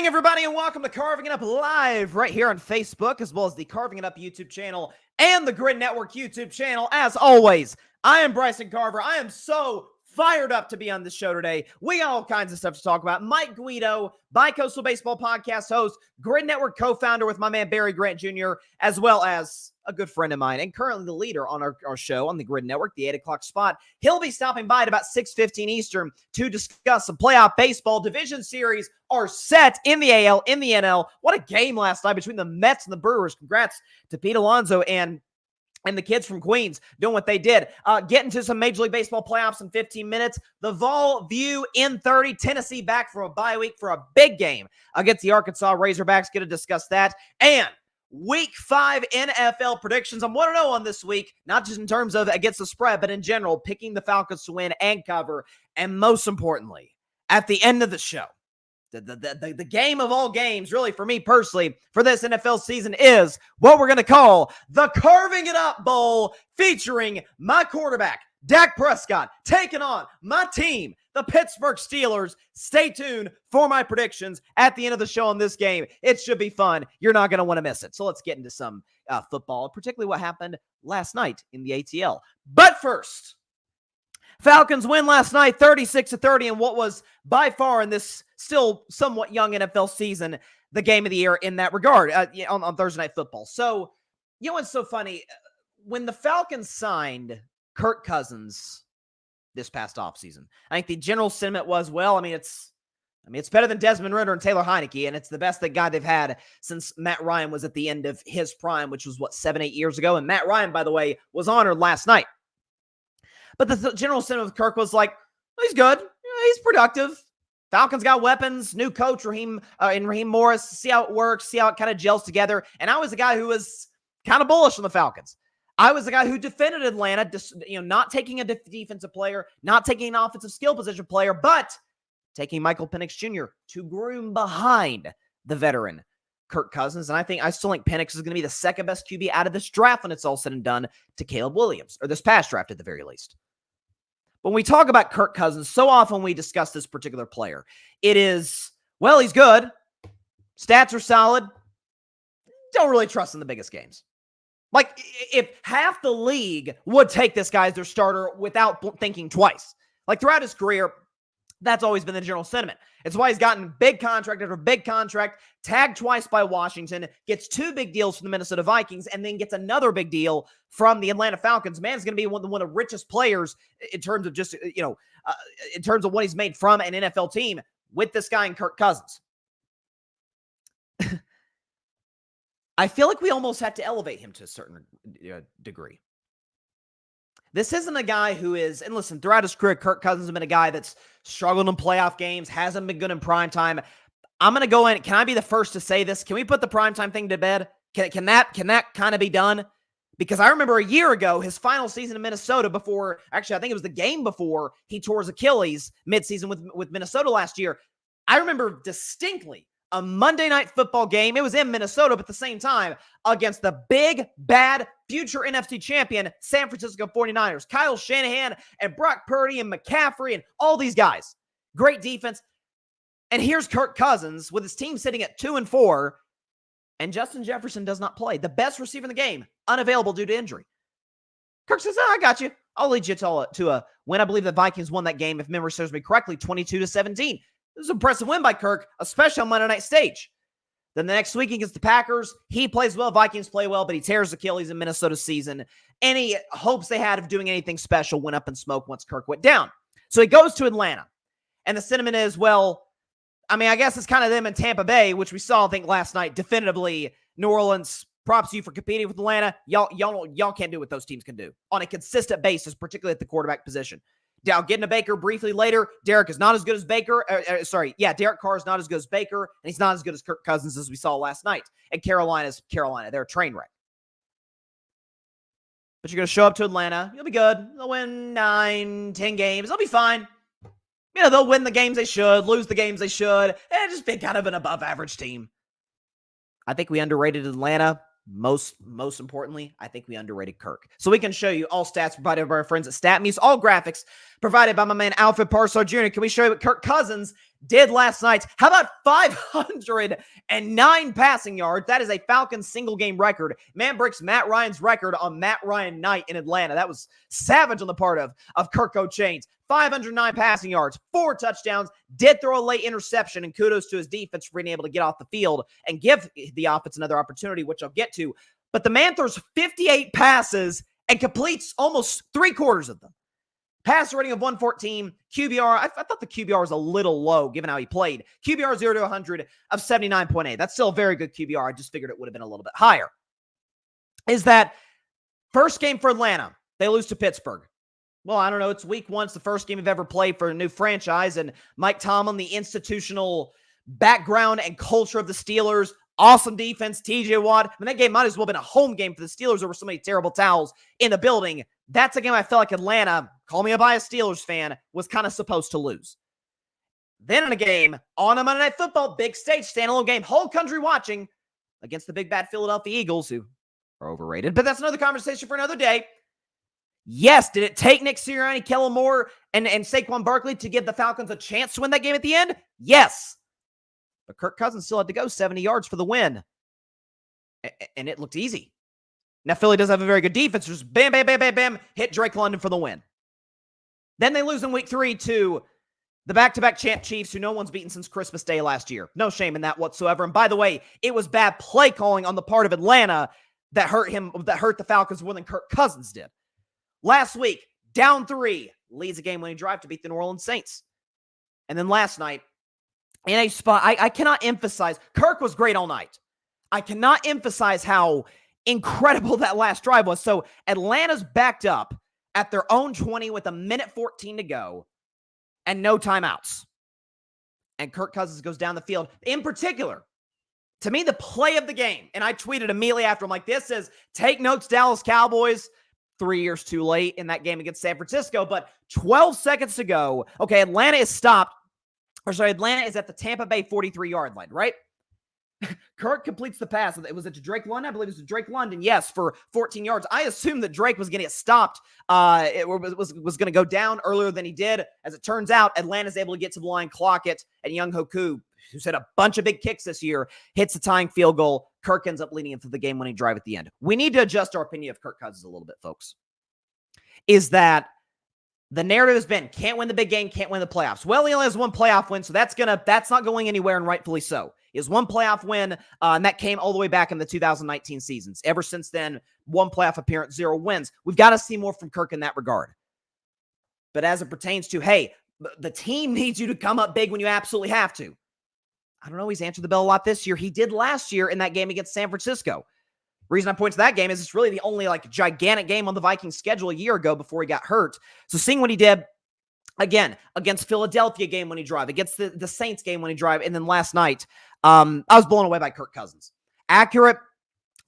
evening, everybody, and welcome to Carving It Up Live right here on Facebook, as well as the Carving It Up YouTube channel and the Grid Network YouTube channel. As always, I am Bryson Carver. I am so fired up to be on this show today. We got all kinds of stuff to talk about. Mike Guido, Bicoastal Baseball Podcast host, Grid Network co-founder with my man Barry Grant Jr., as well as a good friend of mine and currently the leader on our show on the Grid Network, the 8 o'clock spot. He'll be stopping by at about 6:15 Eastern to discuss some playoff baseball. Division Series are set in the AL, in the NL. What a game last night between the Mets and the Brewers. Congrats to Pete Alonso and the kids from Queens doing what they did. Getting to some Major League Baseball playoffs in 15 minutes. The Vol view in 30. Tennessee back from a bye week for a big game against the Arkansas Razorbacks. Going to discuss that. And Week 5 NFL predictions. I'm 1-0 on this week, not just in terms of against the spread, but in general, picking the Falcons to win and cover. And most importantly, at the end of the show, the game of all games, really for me personally, for this NFL season is what we're going to call the Carving It Up Bowl, featuring my quarterback, Dak Prescott, taking on my team, the Pittsburgh Steelers. Stay tuned for my predictions at the end of the show on this game. It should be fun. You're not going to want to miss it. So let's get into some football, particularly what happened last night in the ATL. But first, Falcons win last night 36-30 in what was by far in this still somewhat young NFL season, the game of the year in that regard on Thursday Night Football. So, you know what's so funny? When the Falcons signed Kirk Cousins this past offseason, I think the general sentiment was, well, it's better than Desmond Ridder and Taylor Heineke, and it's the best guy they've had since Matt Ryan was at the end of his prime, which was, 7-8 years ago? And Matt Ryan, by the way, was honored last night. But the general sentiment of Kirk was like, well, he's good. He's productive. Falcons got weapons, new coach, Raheem Morris, see how it works, see how it kind of gels together. And I was the guy who was kind of bullish on the Falcons. I was the guy who defended Atlanta, not taking a defensive player, not taking an offensive skill position player, but taking Michael Penix Jr. to groom behind the veteran Kirk Cousins. And I still think Penix is going to be the second best QB out of this draft when it's all said and done to Caleb Williams, or this past draft at the very least. When we talk about Kirk Cousins, so often we discuss this particular player. It is, well, he's good. Stats are solid. Don't really trust in the biggest games. Like, if half the league would take this guy as their starter without thinking twice. Like, throughout his career, that's always been the general sentiment. It's why he's gotten big contract after big contract, tagged twice by Washington, gets 2 big deals from the Minnesota Vikings, and then gets another big deal from the Atlanta Falcons. Man, he's going to be one of the richest players in terms of just, in terms of what he's made from an NFL team with this guy in Kirk Cousins. I feel like we almost have to elevate him to a certain degree. This isn't a guy who is, and listen, throughout his career, Kirk Cousins has been a guy that's struggled in playoff games, hasn't been good in primetime. I'm going to go in. Can I be the first to say this? Can we put the primetime thing to bed? Can that kind of be done? Because I remember a year ago, his final season in Minnesota before, actually, I think it was the game before he tore his Achilles midseason with Minnesota last year. I remember distinctly a Monday Night Football game. It was in Minnesota, but at the same time, against the big, bad, future NFC champion San Francisco 49ers. Kyle Shanahan and Brock Purdy and McCaffrey and all these guys. Great defense. And here's Kirk Cousins with his team sitting at 2-4, and Justin Jefferson does not play. The best receiver in the game, unavailable due to injury. Kirk says, I got you. I'll lead you to a win. I believe the Vikings won that game, if memory serves me correctly, 22-17. This is an impressive win by Kirk, especially on Monday night stage. Then the next week against the Packers, he plays well, Vikings play well, but he tears Achilles in Minnesota's season. Any hopes they had of doing anything special went up in smoke once Kirk went down. So he goes to Atlanta. And the sentiment is, well, I guess it's kind of them in Tampa Bay, which we saw, I think, last night, definitively. New Orleans, props to you for competing with Atlanta. Y'all can't do what those teams can do on a consistent basis, particularly at the quarterback position. I'll get into Baker briefly later. Derek is not as good as Baker. Derek Carr is not as good as Baker, and he's not as good as Kirk Cousins as we saw last night. And Carolina's Carolina. They're a train wreck. But you're going to show up to Atlanta. You'll be good. They'll win 9, 10 games. They'll be fine. They'll win the games they should, lose the games they should, and just be kind of an above-average team. I think we underrated Atlanta. Most importantly, I think we underrated Kirk. So we can show you all stats provided by our friends at StatMuse, all graphics provided by my man Alfred Parsar Jr. Can we show you what Kirk Cousins did last night. How about 509 passing yards? That is a Falcons single game record. Man breaks Matt Ryan's record on Matt Ryan night in Atlanta. That was savage on the part of Kirko Chains. 509 passing yards, 4 touchdowns, did throw a late interception, and kudos to his defense for being able to get off the field and give the offense another opportunity, which I'll get to. But the man throws 58 passes and completes almost 3/4 of them. Passer rating of 114, QBR, I thought the QBR was a little low given how he played. QBR 0 to 100 of 79.8. That's still a very good QBR. I just figured it would have been a little bit higher. Is that first game for Atlanta, they lose to Pittsburgh. Well, I don't know. It's week 1. It's the first game I've ever played for a new franchise. And Mike Tomlin, the institutional background and culture of the Steelers, awesome defense, TJ Watt. I mean, that game might as well have been a home game for the Steelers. There were so many terrible towels in the building. That's a game I felt like Atlanta, call me a biased Steelers fan, was kind of supposed to lose. Then in a game on a Monday Night Football, big stage, standalone game, whole country watching against the big bad Philadelphia Eagles, who are overrated. But that's another conversation for another day. Yes, did it take Nick Sirianni, Kellen Moore, and Saquon Barkley to give the Falcons a chance to win that game at the end? Yes. But Kirk Cousins still had to go 70 yards for the win. And it looked easy. Now, Philly does have a very good defense. Just bam, bam, bam, bam, bam, hit Drake London for the win. Then they lose in week 3 to the back-to-back champ Chiefs, who no one's beaten since Christmas Day last year. No shame in that whatsoever. And by the way, it was bad play calling on the part of Atlanta that hurt the Falcons more than Kirk Cousins did. Last week, down 3, leads a game-winning drive to beat the New Orleans Saints. And then last night, in a spot, I cannot emphasize, Kirk was great all night. I cannot emphasize how incredible that last drive was. So Atlanta's backed up at their own 20 with 1:14 to go and no timeouts. And Kirk Cousins goes down the field. In particular, to me, the play of the game, and I tweeted immediately after, I'm like, this is take notes, Dallas Cowboys. 3 years too late in that game against San Francisco, but 12 seconds to go. Okay, Atlanta is at the Tampa Bay 43-yard line, right? Kirk completes the pass. Was it to Drake London? I believe it was to Drake London, yes, for 14 yards. I assumed that Drake was going to get stopped. It was going to go down earlier than he did. As it turns out, Atlanta's able to get to the line, clock it, and Young Hoku, who's had a bunch of big kicks this year, hits the tying field goal. Kirk ends up leading into the game-winning drive at the end. We need to adjust our opinion of Kirk Cousins a little bit, folks. Is that the narrative has been, can't win the big game, can't win the playoffs. Well, he only has one playoff win, so that's not going anywhere, and rightfully so. He has one playoff win, and that came all the way back in the 2019 seasons. Ever since then, one playoff appearance, 0 wins. We've got to see more from Kirk in that regard. But as it pertains to, hey, the team needs you to come up big when you absolutely have to. I don't know. He's answered the bell a lot this year. He did last year in that game against San Francisco. Reason I point to that game is it's really the only gigantic game on the Vikings schedule a year ago before he got hurt. So seeing what he did again against Philadelphia game when he drive, against the Saints game when he drive, and then last night, I was blown away by Kirk Cousins. Accurate,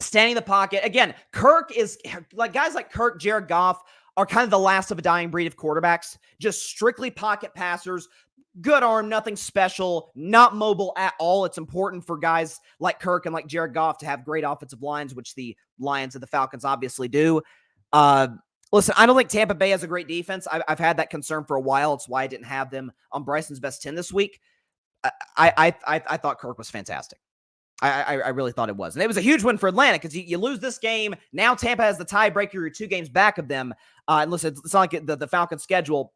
standing in the pocket. Again, Kirk is like guys like Kirk, Jared Goff are kind of the last of a dying breed of quarterbacks. Just strictly pocket passers. Good arm, nothing special, not mobile at all. It's important for guys like Kirk and like Jared Goff to have great offensive lines, which the Lions and the Falcons obviously do. Listen, I don't think Tampa Bay has a great defense. I've had that concern for a while. It's why I didn't have them on Bryson's best 10 this week. I thought Kirk was fantastic. I really thought it was. And it was a huge win for Atlanta because you lose this game. Now Tampa has the tiebreaker. You're 2 games back of them. And listen, it's not like the Falcons schedule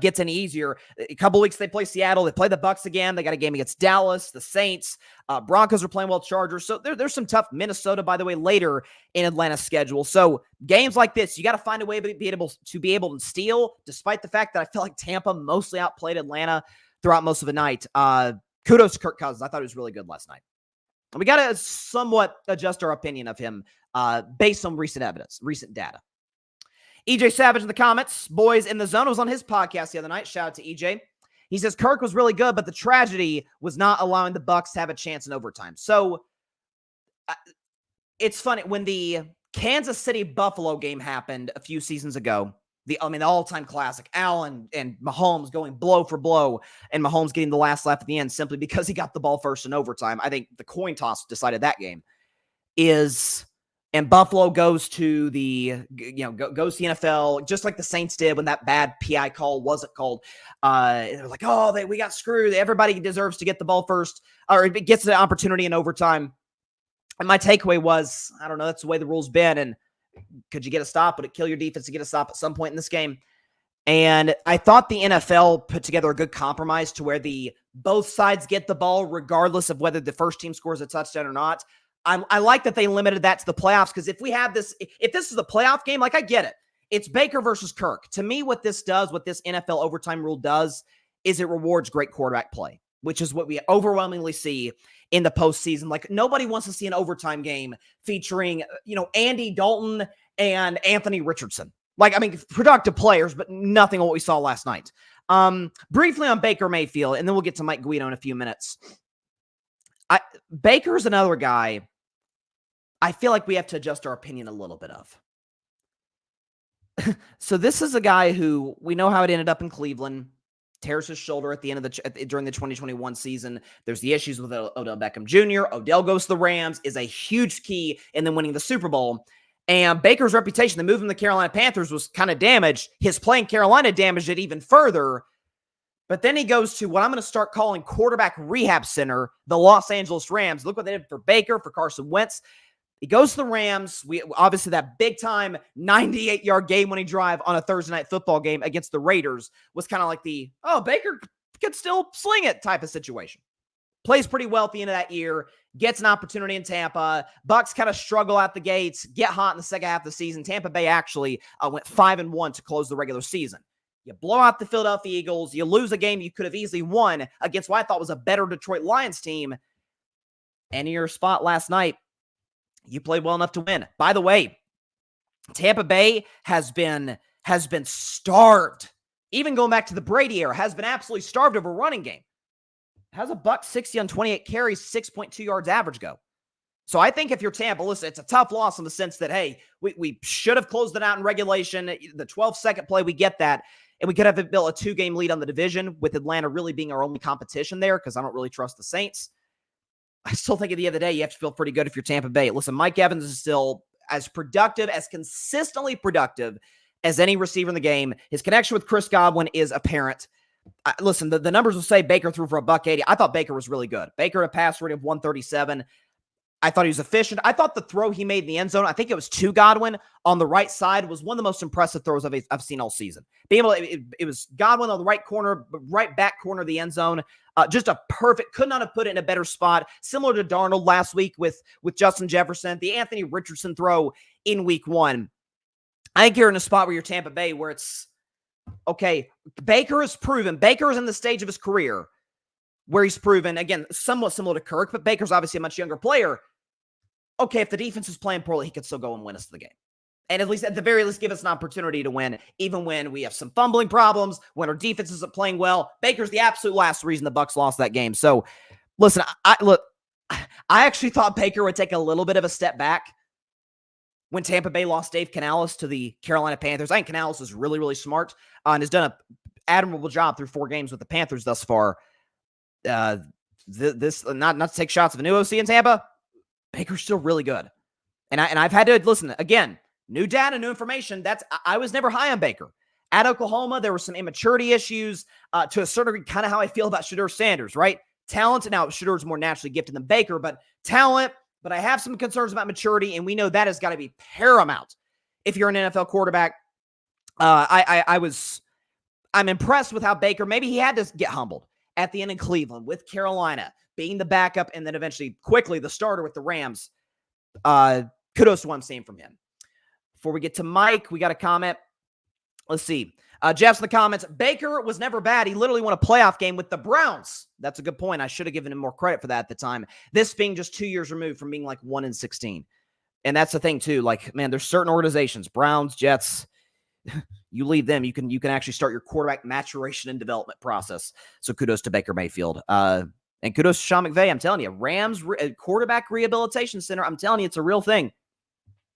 gets any easier. A couple weeks they play Seattle. They play the Bucs again. They got a game against Dallas, the Saints. Broncos are playing well, Chargers. So there's some tough Minnesota, by the way, later in Atlanta's schedule. So games like this, you got to find a way to be able to steal, despite the fact that I feel like Tampa mostly outplayed Atlanta throughout most of the night. Kudos to Kirk Cousins. I thought he was really good last night. We got to somewhat adjust our opinion of him based on recent evidence, recent data. EJ Savage in the comments, boys in the zone, was on his podcast the other night. Shout out to EJ. He says Kirk was really good, but the tragedy was not allowing the Bucs to have a chance in overtime. So it's funny when the Kansas City Buffalo game happened a few seasons ago. The all-time classic, Allen and Mahomes going blow for blow, and Mahomes getting the last laugh at the end simply because he got the ball first in overtime. I think the coin toss decided that game. Is and Buffalo goes to goes to the NFL, just like the Saints did when that bad PI call wasn't called. They're like, oh, we got screwed. Everybody deserves to get the ball first, or it gets the opportunity in overtime. And my takeaway was, I don't know, that's the way the rule's been. And could you get a stop? Would it kill your defense to get a stop at some point in this game? And I thought the NFL put together a good compromise to where both sides get the ball regardless of whether the first team scores a touchdown or not. I like that they limited that to the playoffs, because if this is a playoff game, like, I get it. It's Baker versus Kirk. To me, what this NFL overtime rule does is it rewards great quarterback play, which is what we overwhelmingly see in the postseason. Like, nobody wants to see an overtime game featuring, Andy Dalton and Anthony Richardson. Like, I mean, productive players, but nothing what we saw last night. Briefly on Baker Mayfield, and then we'll get to Mike Guido in a few minutes. Baker's another guy I feel like we have to adjust our opinion a little bit of. So this is a guy who, we know how it ended up in Cleveland. Tears his shoulder at the end of during the 2021 season. There's the issues with Odell Beckham Jr. Odell goes to the Rams, is a huge key in them winning the Super Bowl. And Baker's reputation, the move from the Carolina Panthers, was kind of damaged. His play in Carolina damaged it even further. But then he goes to what I'm going to start calling quarterback rehab center, the Los Angeles Rams. Look what they did for Baker, for Carson Wentz. He goes to the Rams. Obviously that big-time 98-yard game-winning drive on a Thursday night football game against the Raiders was kind of like Baker could still sling it type of situation. Plays pretty well at the end of that year, gets an opportunity in Tampa. Bucs kind of struggle out the gates, get hot in the second half of the season. Tampa Bay actually went 5-1 to close the regular season. You blow out the Philadelphia Eagles. You lose a game you could have easily won against what I thought was a better Detroit Lions team. And in your spot last night, you played well enough to win. By the way, Tampa Bay has been starved. Even going back to the Brady era, has been absolutely starved of a running game. How's a Bucs 60 on 28 carries, 6.2 yards average go? So I think if you're Tampa, listen, it's a tough loss in the sense that, hey, we should have closed it out in regulation. The 12-second play, we get that. And we could have built a 2-game lead on the division, with Atlanta really being our only competition there, because I don't really trust the Saints. I still think at the end of the day, you have to feel pretty good if you're Tampa Bay. Listen, Mike Evans is still as productive, as consistently productive as any receiver in the game. His connection with Chris Godwin is apparent. Listen, the numbers will say Baker threw for $180. I thought Baker was really good. Baker had a pass rate of 137. I thought he was efficient. I thought the throw he made in the end zone, I think it was to Godwin on the right side, was one of the most impressive throws I've seen all season. It was Godwin on the right corner, right back corner of the end zone. Just a perfect, could not have put it in a better spot. Similar to Darnold last week with Justin Jefferson, the Anthony Richardson throw in week 1. I think you're in a spot where you're Tampa Bay, where it's, okay, Baker is in the stage of his career where he's proven, again, somewhat similar to Kirk, but Baker's obviously a much younger player. Okay, if the defense is playing poorly, he could still go and win us the game. And at the very least, give us an opportunity to win, even when we have some fumbling problems, when our defense isn't playing well. Baker's the absolute last reason the Bucs lost that game. So, listen, I actually thought Baker would take a little bit of a step back when Tampa Bay lost Dave Canales to the Carolina Panthers. I think Canales is really, really smart and has done an admirable job through 4 games with the Panthers thus far. This not to take shots of a new OC in Tampa, Baker's still really good. And I've had to listen again, new data, new information. I was never high on Baker. At Oklahoma, there were some immaturity issues, to a certain degree, kind of how I feel about Shedeur Sanders, right? Talent, now Shedur's more naturally gifted than Baker, but talent, but I have some concerns about maturity, and we know that has got to be paramount if you're an NFL quarterback. I'm impressed with how Baker, maybe he had to get humbled at the end in Cleveland with Carolina, being the backup and then eventually quickly the starter with the Rams. Kudos to what I'm seeing from him. Before we get to Mike, we got a comment. Let's see. Jeff's in the comments. Baker was never bad. He literally won a playoff game with the Browns. That's a good point. I should have given him more credit for that at the time. This being just 2 years removed from being like 1-16. And that's the thing too. Like, man, there's certain organizations, Browns, Jets, you leave them, you can actually start your quarterback maturation and development process. So kudos to Baker Mayfield. And kudos to Sean McVay. I'm telling you, Rams quarterback rehabilitation center. I'm telling you, it's a real thing.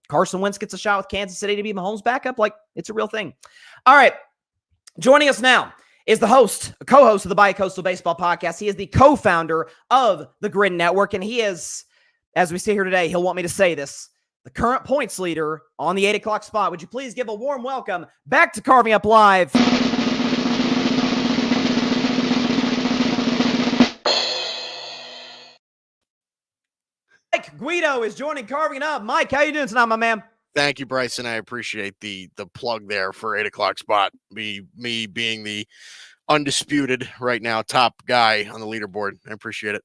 Carson Wentz gets a shot with Kansas City to be Mahomes' backup. Like, it's a real thing. All right. Joining us now is the co-host of the Bicoastal Baseball Podcast. He is the co-founder of the Grid Network, and he is, as we sit here today, he'll want me to say this, the current points leader on the 8 o'clock spot. Would you please give a warm welcome back to Carving Up Live? Mike Guido is joining Carving Up. Mike, how you doing tonight, my man? Thank you, Bryson. I appreciate the plug there for 8 o'clock spot. Me being the undisputed right now top guy on the leaderboard. I appreciate it.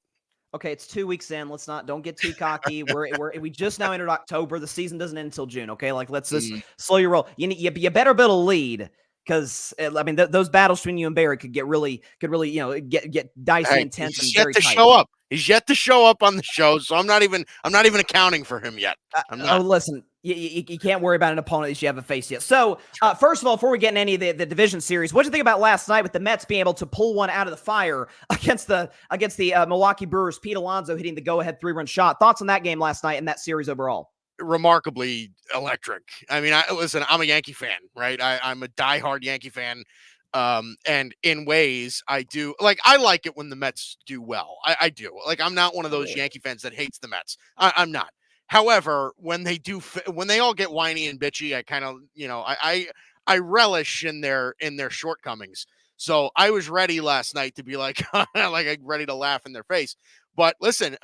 Okay, it's 2 weeks in. Don't get too cocky. We just now entered October. The season doesn't end until June. Okay, let's just slow your roll. You better build a lead, because I mean those battles between you and Barry could really get dicey, intense, and very tight. Show up. He's yet to show up on the show, so I'm not even accounting for him yet. Listen, you can't worry about an opponent that you haven't faced yet. So, first of all, before we get in any of the division series, what did you think about last night with the Mets being able to pull one out of the fire against the Milwaukee Brewers? Pete Alonso hitting the go-ahead 3-run shot. Thoughts on that game last night and that series overall? Remarkably electric. I mean, listen, I'm a Yankee fan, right? I'm a diehard Yankee fan. And in ways I do I like it when the Mets do well. I do. I'm not one of those Yankee fans that hates the Mets. I'm not. However, when they all get whiny and bitchy, I kind of, I relish in their shortcomings. So I was ready last night to be ready to laugh in their face. But listen,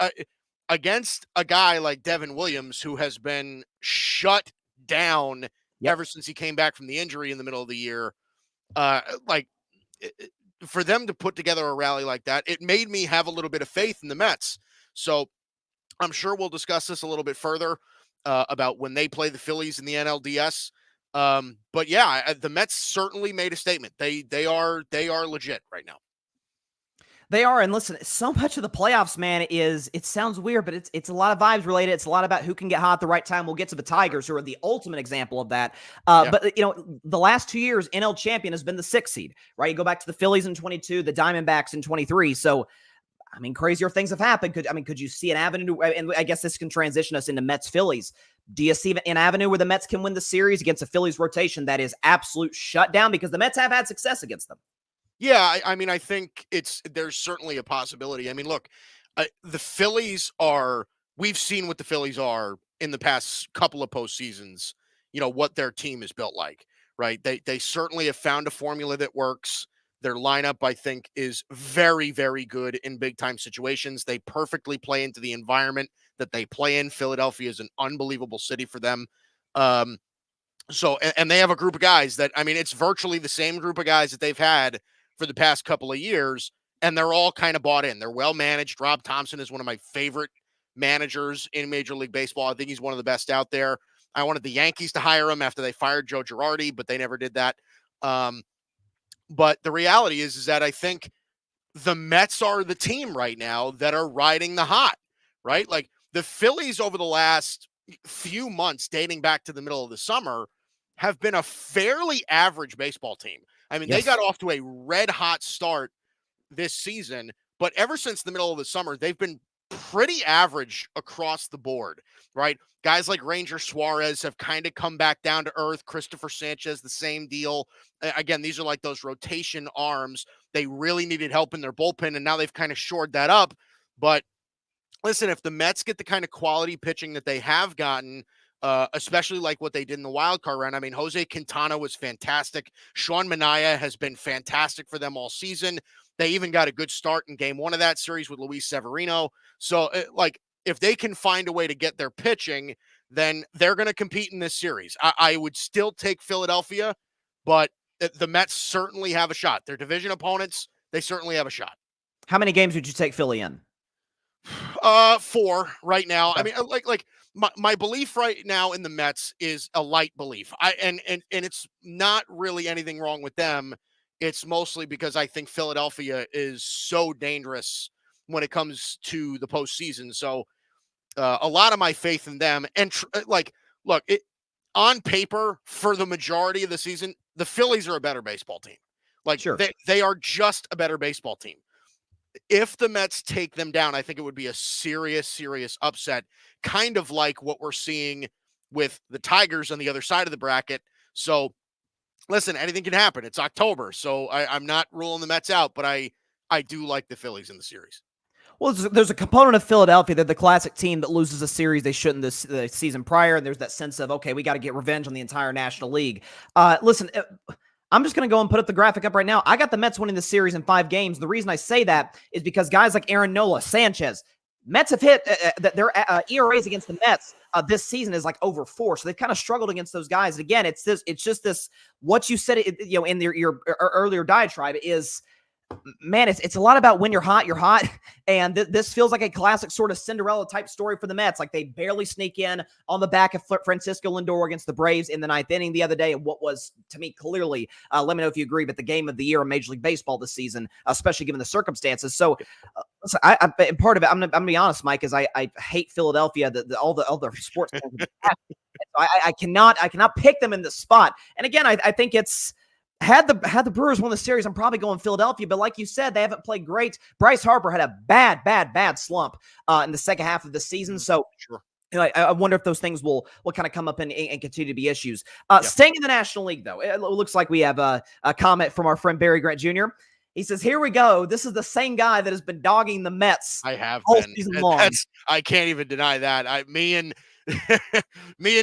against a guy like Devin Williams, who has been shut down ever since he came back from the injury in the middle of the year, for them to put together a rally like that, it made me have a little bit of faith in the Mets. So I'm sure we'll discuss this a little bit further about when they play the Phillies in the NLDS. But yeah, the Mets certainly made a statement. They are legit right now. They are, and listen, so much of the playoffs, man, it sounds weird, but it's a lot of vibes related. It's a lot about who can get hot at the right time. We'll get to the Tigers, who are the ultimate example of that. But, the last 2 years, NL champion has been the 6th seed, right? You go back to the Phillies in 22, the Diamondbacks in 23. So, I mean, crazier things have happened. Could you see an avenue? And I guess this can transition us into Mets-Phillies. Do you see an avenue where the Mets can win the series against a Phillies rotation that is absolute shutdown? Because the Mets have had success against them. Yeah, I mean, I think there's certainly a possibility. I mean, look, the Phillies we've seen what the Phillies are in the past couple of postseasons, what their team is built like, right? They certainly have found a formula that works. Their lineup, I think, is very, very good in big time situations. They perfectly play into the environment that they play in. Philadelphia is an unbelievable city for them. So they have a group of guys that, I mean, it's virtually the same group of guys that they've had for the past couple of years, and they're all kind of bought in. They're well managed. Rob Thompson is one of my favorite managers in Major League Baseball. I think he's one of the best out there. I wanted the Yankees to hire him after they fired Joe Girardi, but they never did that. But the reality is that I think the Mets are the team right now that are riding the hot, right? Like the Phillies over the last few months, dating back to the middle of the summer, have been a fairly average baseball team. I mean, They got off to a red hot start this season, but ever since the middle of the summer, they've been pretty average across the board, right? Guys like Ranger Suarez have kind of come back down to earth. Christopher Sanchez, the same deal. Again, these are like those rotation arms. They really needed help in their bullpen, and now they've kind of shored that up. But listen, if the Mets get the kind of quality pitching that they have gotten, especially like what they did in the wild card round. I mean, Jose Quintana was fantastic. Sean Manaea has been fantastic for them all season. They even got a good start in game 1 of that series with Luis Severino. So, if they can find a way to get their pitching, then they're going to compete in this series. I would still take Philadelphia, but the Mets certainly have a shot. Their division opponents, they certainly have a shot. How many games would you take Philly in? 4 right now. Okay. I mean, my belief right now in the Mets is a light belief. And it's not really anything wrong with them. It's mostly because I think Philadelphia is so dangerous when it comes to the postseason. So a lot of my faith in them. And look, on paper for the majority of the season, the Phillies are a better baseball team. Sure. They are just a better baseball team. If the Mets take them down, I think it would be a serious, serious upset, kind of like what we're seeing with the Tigers on the other side of the bracket. So, listen, anything can happen. It's October, so I'm not ruling the Mets out, but I do like the Phillies in the series. Well, there's a component of Philadelphia. They're the classic team that loses a series they shouldn't the season prior, and there's that sense of, okay, we got to get revenge on the entire National League. Listen, I'm just going to go and put up the graphic up right now. I got the Mets winning the series in 5 games. The reason I say that is because guys like Aaron Nola, Sanchez, Mets have hit their ERAs against the Mets this season is like over 4. So they've kind of struggled against those guys. And again, it's just this, what you said, in your earlier diatribe is, man, it's a lot about when you're hot, you're hot. And this feels like a classic sort of Cinderella type story for the Mets. Like they barely sneak in on the back of Francisco Lindor against the Braves in the 9th inning the other day. And what was, to me, clearly, let me know if you agree, but the game of the year in Major League Baseball this season, especially given the circumstances. So listen, and part of it, I'm gonna be honest, Mike, is I hate Philadelphia, all the sports. I cannot pick them in this spot. And again, I think it's, had the Brewers won the series, I'm probably going Philadelphia. But like you said, they haven't played great. Bryce Harper had a bad slump in the second half of the season. So Sure. I wonder if those things will kind of come up and continue to be issues. Staying in the National League, though, it looks like we have a comment from our friend Barry Grant Jr. He says, "Here we go. This is the same guy that has been dogging the Mets. I have all been. season long." I can't even deny that. Me and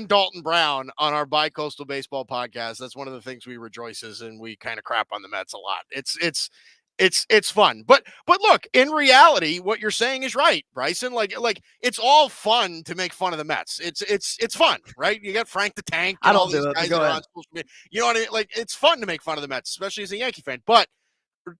Dalton Brown on our Bicoastal Baseball Podcast. That's one of the things we rejoices, and we kind of crap on the Mets a lot. It's fun, but look, in reality, what you're saying is right, Bryson. Like it's all fun to make fun of the Mets. It's fun, right? You got Frank the Tank and all these guys that are on social media. You know what I mean? Like it's fun to make fun of the Mets, especially as a Yankee fan. But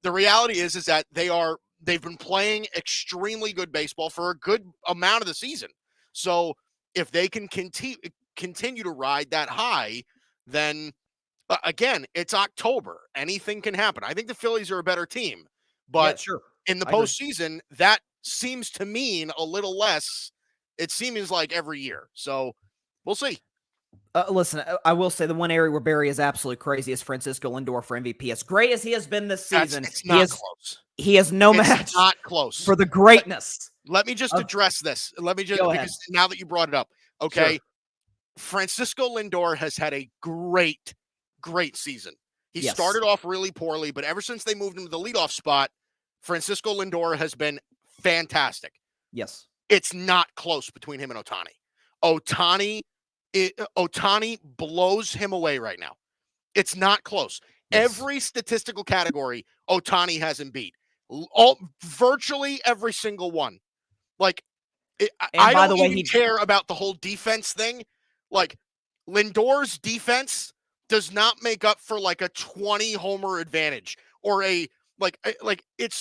the reality is that they've been playing extremely good baseball for a good amount of the season. So if they can continue to ride that high, then again, it's October. Anything can happen. I think the Phillies are a better team, but sure. In the postseason, that seems to mean a little less. It seems like every year. So we'll see. Listen, I will say the one area where Barry is absolutely crazy is Francisco Lindor for MVP. As great as he has been this season, it's not close. He has no match. Not close for the greatness. Let me just address this. Let me just, because now that you brought it up, okay. Sure. Francisco Lindor has had a great season. He started off really poorly, but ever since they moved him to the leadoff spot, Francisco Lindor has been fantastic. Yes. It's not close between him and Ohtani. Ohtani blows him away right now. It's not close. Yes. Every statistical category, Ohtani has him beat. Virtually every single one. Like, I don't even care about the whole defense thing. Like, Lindor's defense does not make up for like a 20 homer advantage or it's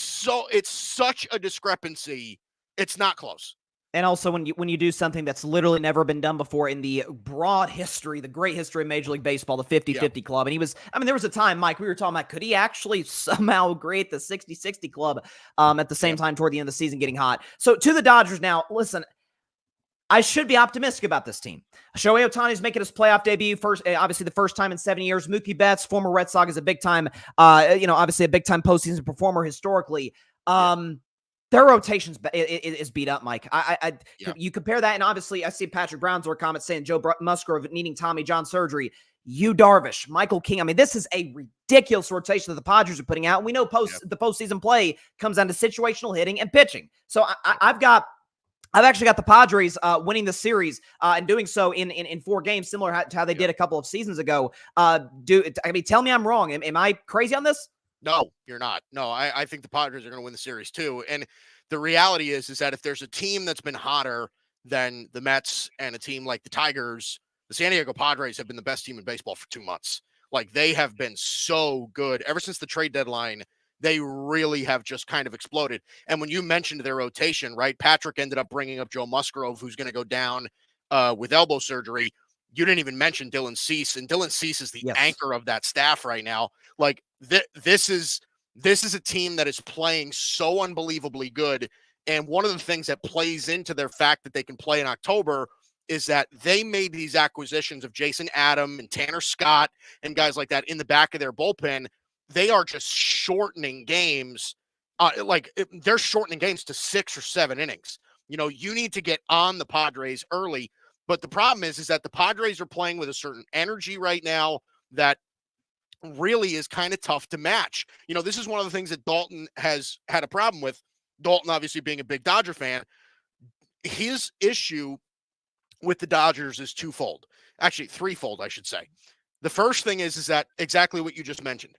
such a discrepancy. It's not close. And also when you do something that's literally never been done before in the broad history, the great history of Major League Baseball, the 50-50 club. And there was a time, Mike, we were talking about, could he actually somehow create the 60-60 club at the same time toward the end of the season getting hot? So to the Dodgers now, listen, I should be optimistic about this team. Shohei Ohtani is making his playoff debut obviously the first time in 7 years. Mookie Betts, former Red Sox, is a big time, obviously a big time postseason performer historically. Their rotations is beat up, Mike. You compare that, and obviously I see Patrick Brownsworth comment saying Joe Musgrove needing Tommy John surgery. Yu Darvish, Michael King. I mean, this is a ridiculous rotation that the Padres are putting out. And we know the postseason play comes down to situational hitting and pitching. So I've actually got the Padres winning the series and doing so in 4 games, similar to how they did a couple of seasons ago. Tell me I'm wrong. Am I crazy on this? No, you're not. No, I think the Padres are going to win the series too. And the reality is that if there's a team that's been hotter than the Mets and a team like the Tigers, the San Diego Padres have been the best team in baseball for 2 months. Like, they have been so good ever since the trade deadline. They really have just kind of exploded. And when you mentioned their rotation, right, Patrick ended up bringing up Joe Musgrove, who's going to go down with elbow surgery. You didn't even mention Dylan Cease, and Dylan Cease is the anchor of that staff right now. Like, this is a team that is playing so unbelievably good. And one of the things that plays into their fact that they can play in October is that they made these acquisitions of Jason Adam and Tanner Scott and guys like that in the back of their bullpen. They are just shortening games. They're shortening games to 6 or 7 innings. You need to get on the Padres early. But the problem is that the Padres are playing with a certain energy right now that really is kind of tough to match. This is one of the things that Dalton has had a problem with. Dalton obviously being a big Dodger fan, his issue with the Dodgers is twofold. Actually, threefold, I should say. The first thing is that exactly what you just mentioned.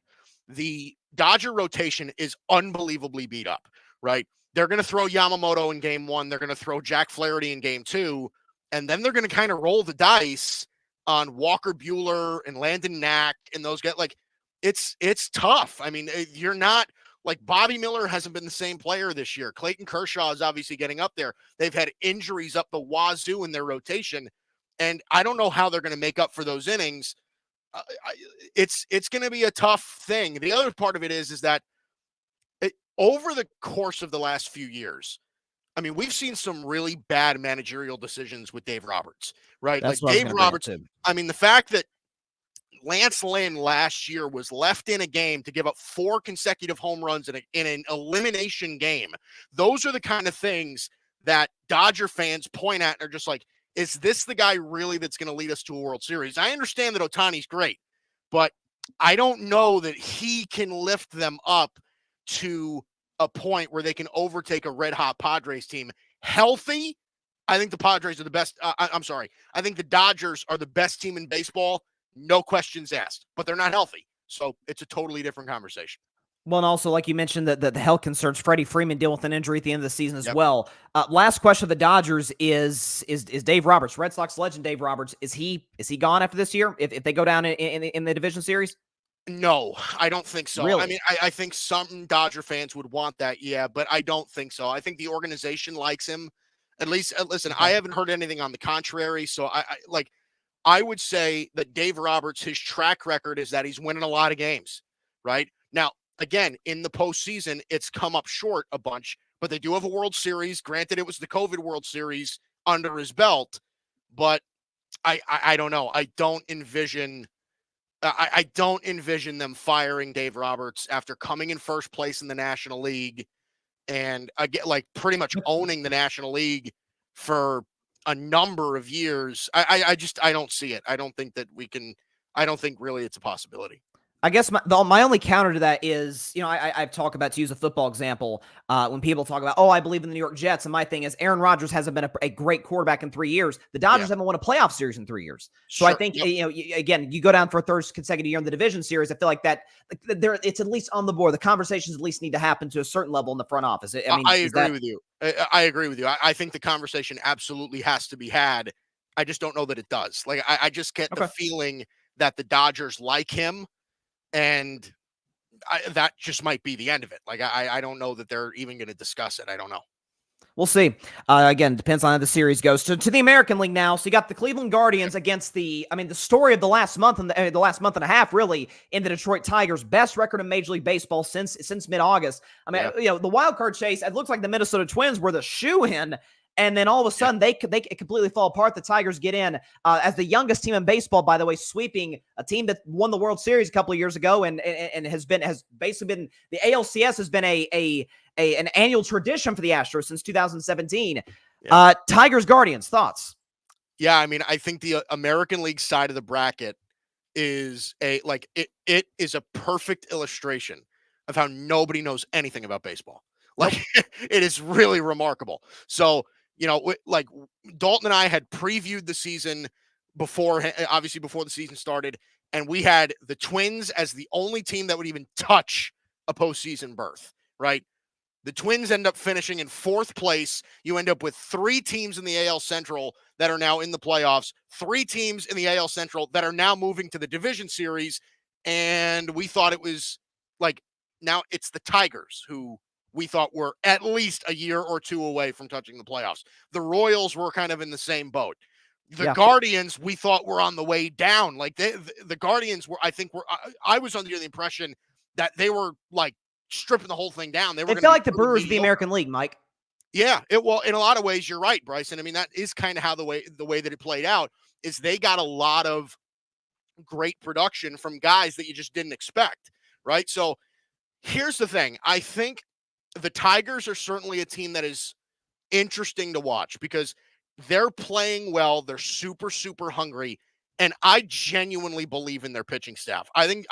The Dodger rotation is unbelievably beat up, right? They're going to throw Yamamoto in game 1. They're going to throw Jack Flaherty in game 2. And then they're going to kind of roll the dice on Walker Buehler and Landon Knack and those guys. Like, it's tough. I mean, you're not like Bobby Miller hasn't been the same player this year. Clayton Kershaw is obviously getting up there. They've had injuries up the wazoo in their rotation. And I don't know how they're going to make up for those innings. It's going to be a tough thing. The other part of it is that over the course of the last few years, I mean, we've seen some really bad managerial decisions with Dave Roberts, right? That's like Dave Roberts. I mean, the fact that Lance Lynn last year was left in a game to give up 4 consecutive home runs in an elimination game. Those are the kind of things that Dodger fans point at and are just like, is this the guy really that's going to lead us to a World Series? I understand that Ohtani's great, but I don't know that he can lift them up to a point where they can overtake a red-hot Padres team. Healthy, I think the Padres are the best. I'm sorry. I think the Dodgers are the best team in baseball, no questions asked, but they're not healthy. So it's a totally different conversation. Well, and also, like you mentioned, the health concerns. Freddie Freeman deal with an injury at the end of the season as well. Last question of the Dodgers is Dave Roberts, Red Sox legend Dave Roberts. Is he gone after this year if they go down in the division series? No, I don't think so. Really? I mean, I think some Dodger fans would want that, yeah, but I don't think so. I think the organization likes him. At least, listen, I haven't heard anything on the contrary. So I would say that Dave Roberts, his track record is that he's winning a lot of games, right? Now, again, in the postseason, it's come up short a bunch, but they do have a World Series. Granted, it was the COVID World Series under his belt, but I don't know. I don't envision them firing Dave Roberts after coming in first place in the National League and like pretty much owning the National League for a number of years. I don't see it. I don't think really it's a possibility. I guess my only counter to that is, I've talked about, to use a football example, when people talk about, I believe in the New York Jets. And my thing is, Aaron Rodgers hasn't been a great quarterback in 3 years. The Dodgers haven't won a playoff series in 3 years. So I think, again, you go down for a third consecutive year in the division series. I feel like that it's at least on the board. The conversations at least need to happen to a certain level in the front office. I agree with you. I agree with you. I think the conversation absolutely has to be had. I just don't know that it does. Like, I just get the feeling that the Dodgers like him. And that just might be the end of it. Like, I don't know that they're even going to discuss it. I don't know. We'll see. Again, depends on how the series goes. To the American League now. So you got the Cleveland Guardians against the story of the last month and the last month and a half, really, in the Detroit Tigers. Best record in Major League Baseball since mid-August. The wild card chase, it looks like the Minnesota Twins were the shoe-in. And then all of a sudden, they completely fall apart. The Tigers get in as the youngest team in baseball, by the way, sweeping a team that won the World Series a couple of years ago, and has basically been, the ALCS has been an annual tradition for the Astros since 2017. Yeah. Tigers Guardians, thoughts? Yeah, I mean, I think the American League side of the bracket is it is a perfect illustration of how nobody knows anything about baseball. Like, it is really remarkable. So, like Dalton and I had previewed the season before the season started, and we had the Twins as the only team that would even touch a postseason berth, right? The Twins end up finishing in 4th place. You end up with 3 teams in the AL Central that are now in the playoffs, 3 teams in the AL Central that are now moving to the division series. And we thought it was like, now it's the Tigers who we thought were at least a year or 2 away from touching the playoffs. The Royals were kind of in the same boat. The Guardians, we thought, were on the way down. Like, the Guardians were, I was under the impression that they were like stripping the whole thing down. They felt like the Brewers of the American League, Mike. Yeah, well, in a lot of ways, you're right, Bryson. I mean, that is kind of how the way that it played out is they got a lot of great production from guys that you just didn't expect, right? So here's the thing. I think the Tigers are certainly a team that is interesting to watch because they're playing well. They're super, super hungry. And I genuinely believe in their pitching staff. I think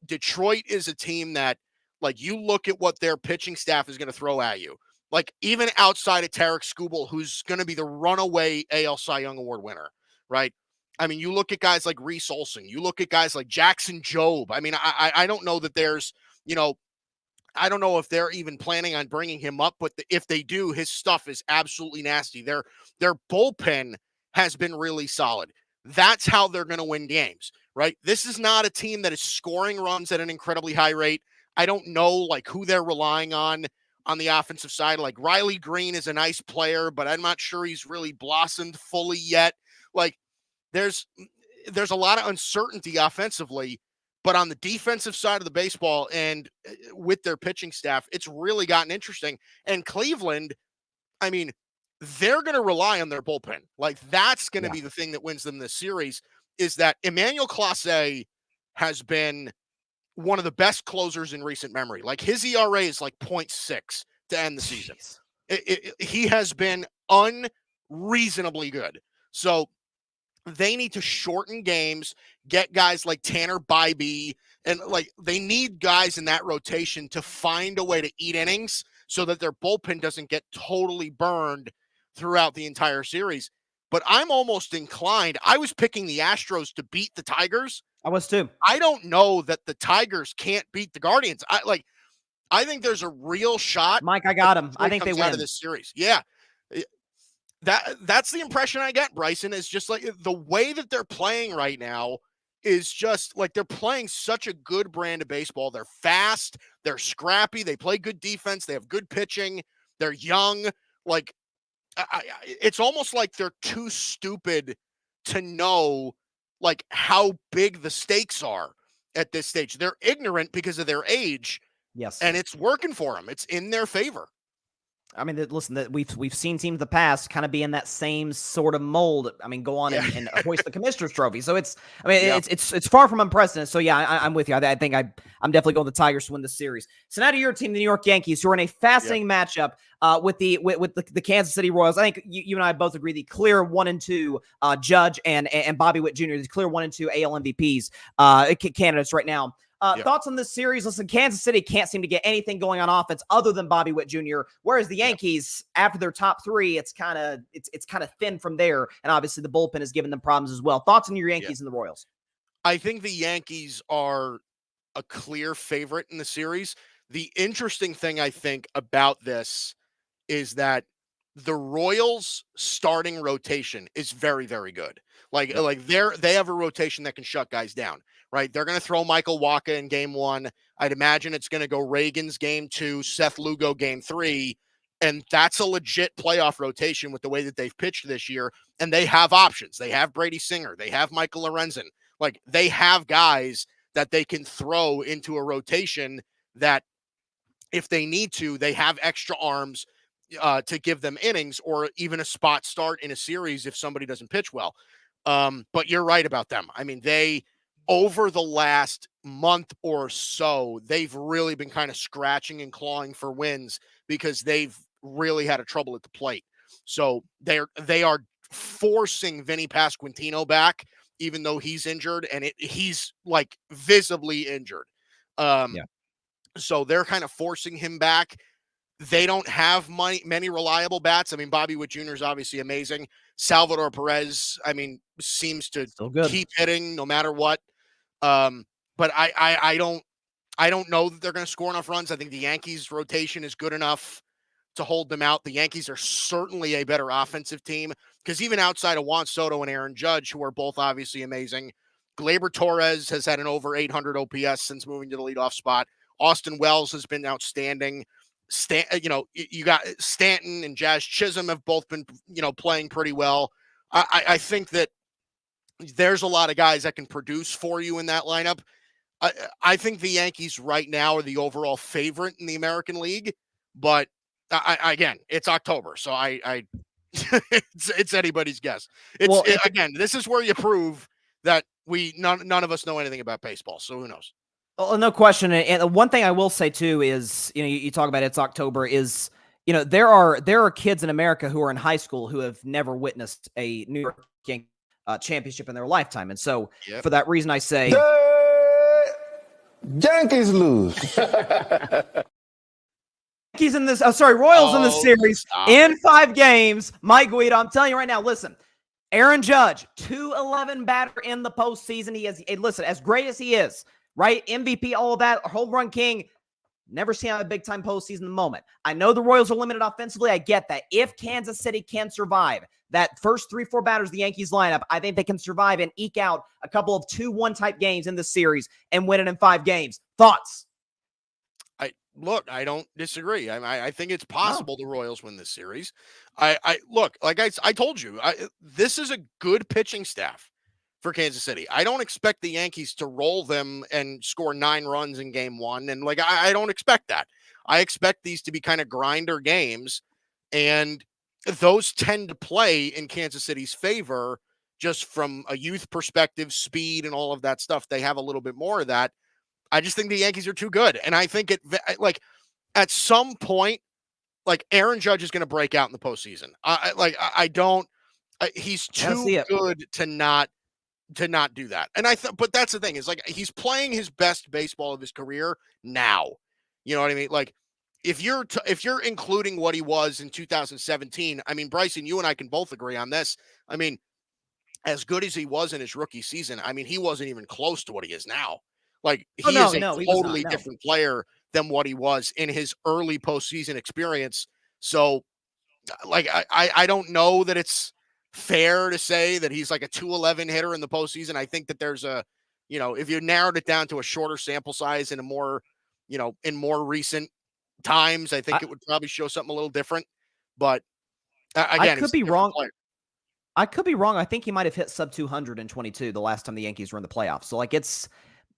Detroit is a team that Like, you look at what their pitching staff is going to throw at you. Like, even outside of Tarek Skubal, who's going to be the runaway AL Cy Young Award winner, right? I mean, you look at guys like Reese Olson. You look at guys like Jackson Jobe. I mean, I don't know that there's, I don't know if they're even planning on bringing him up, but if they do, his stuff is absolutely nasty. Their bullpen has been really solid. That's how they're going to win games, right? This is not a team that is scoring runs at an incredibly high rate. I don't know like who they're relying on the offensive side. Like Riley Green is a nice player, but I'm not sure he's really blossomed fully yet. Like there's a lot of uncertainty offensively, but on the defensive side of the baseball and with their pitching staff, it's really gotten interesting. And Cleveland, I mean, they're going to rely on their bullpen. Like that's going to be the thing that wins them this series, is that Emmanuel Clase has been one of the best closers in recent memory. Like his ERA is like 0.6 to end the season. He has been unreasonably good. So they need to shorten games, get guys like Tanner Bybee, and like they need guys in that rotation to find a way to eat innings so that their bullpen doesn't get totally burned throughout the entire series. But I'm almost inclined. I was picking the Astros to beat the Tigers. I was too. I don't know that the Tigers can't beat the Guardians. I think there's a real shot. Mike, I got him. I think they win out of this series. Yeah. That's the impression I get, Bryson, is just like the way that they're playing right now is just like they're playing such a good brand of baseball. They're fast, they're scrappy, they play good defense, they have good pitching, they're young. Like it's almost like they're too stupid to know like how big the stakes are at this stage. They're ignorant because of their age. Yes. And it's working for them. It's in their favor. I mean, listen, that we've seen teams in the past kind of be in that same sort of mold. I mean, go on and hoist the Commissioner's Trophy. So it's far from unprecedented. So yeah, I'm with you. I think I'm definitely going the Tigers to win the series. So now to your team, the New York Yankees, who are in a fascinating matchup with the Kansas City Royals. I think you and I both agree the clear 1 and 2 Judge and Bobby Witt Jr. the clear 1 and 2 AL MVPs candidates right now. Thoughts on this series? Listen, Kansas City can't seem to get anything going on offense other than Bobby Witt Jr., whereas the Yankees, after their top 3, it's kind of thin from there, and obviously the bullpen has given them problems as well. Thoughts on your Yankees and the Royals? I think the Yankees are a clear favorite in the series. The interesting thing I think about this is that the Royals starting rotation is very, very good. Like they have a rotation that can shut guys down, right? They're going to throw Michael Wacha in game 1. I'd imagine it's going to go Reagan's game 2, Seth Lugo game 3. And that's a legit playoff rotation with the way that they've pitched this year. And they have options. They have Brady Singer. They have Michael Lorenzen. Like they have guys that they can throw into a rotation that if they need to, they have extra arms to give them innings or even a spot start in a series if somebody doesn't pitch well. But you're right about them. I mean, over the last month or so, they've really been kind of scratching and clawing for wins because they've really had a trouble at the plate. So they are forcing Vinny Pasquantino back, even though he's injured, and he's like visibly injured. So they're kind of forcing him back. They don't have many reliable bats. I mean, Bobby Witt Jr. is obviously amazing. Salvador Perez, I mean, seems to keep hitting no matter what. But I don't know that they're going to score enough runs. I think the Yankees rotation is good enough to hold them out. The Yankees are certainly a better offensive team because even outside of Juan Soto and Aaron Judge, who are both obviously amazing, Gleyber Torres has had an over 800 OPS since moving to the leadoff spot. Austin Wells has been outstanding. You got Stanton and Jazz Chisholm have both been, playing pretty well. I think that there's a lot of guys that can produce for you in that lineup. I think the Yankees right now are the overall favorite in the American League, but again, it's October, so it's anybody's guess. Again, this is where you prove that none of us know anything about baseball, so who knows? Well, no question. And one thing I will say too is, you talk about it's October is, there are kids in America who are in high school who have never witnessed a New York Yankees championship in their lifetime. And so for that reason, I say Yankees lose. Yankees in this, Royals in this series in 5 games. Mike Guido, I'm telling you right now, listen, Aaron Judge, 211 batter in the postseason. He is, listen, as great as he is, right? MVP, all of that, home run king. Never seen a big time postseason moment. I know the Royals are limited offensively. I get that. If Kansas City can survive that first 3-4 batters of the Yankees lineup, I think they can survive and eke out a couple of 2-1 type games in this series and win it in 5 games. Thoughts? I don't disagree. I think it's possible the Royals win this series. I told you, this is a good pitching staff for Kansas City. I don't expect the Yankees to roll them and score 9 runs in game 1. And I don't expect that. I expect these to be kind of grinder games. And those tend to play in Kansas City's favor just from a youth perspective, speed and all of that stuff. They have a little bit more of that. I just think the Yankees are too good. And I think at some point, Aaron Judge is going to break out in the postseason. He's too good to not do that. And but that's the thing is he's playing his best baseball of his career now. You know what I mean? If you're including what he was in 2017, I mean, Bryson, you and I can both agree on this. I mean, as good as he was in his rookie season, I mean, he wasn't even close to what he is now. He is a totally different player than what he was in his early postseason experience. So, I don't know that it's fair to say that he's like a 211 hitter in the postseason. I think that there's if you narrowed it down to a shorter sample size and a more, in more recent times, I think it would probably show something a little different. But again, I could be wrong. I could be wrong. I think he might have hit sub 200 in 22 the last time the Yankees were in the playoffs. So it's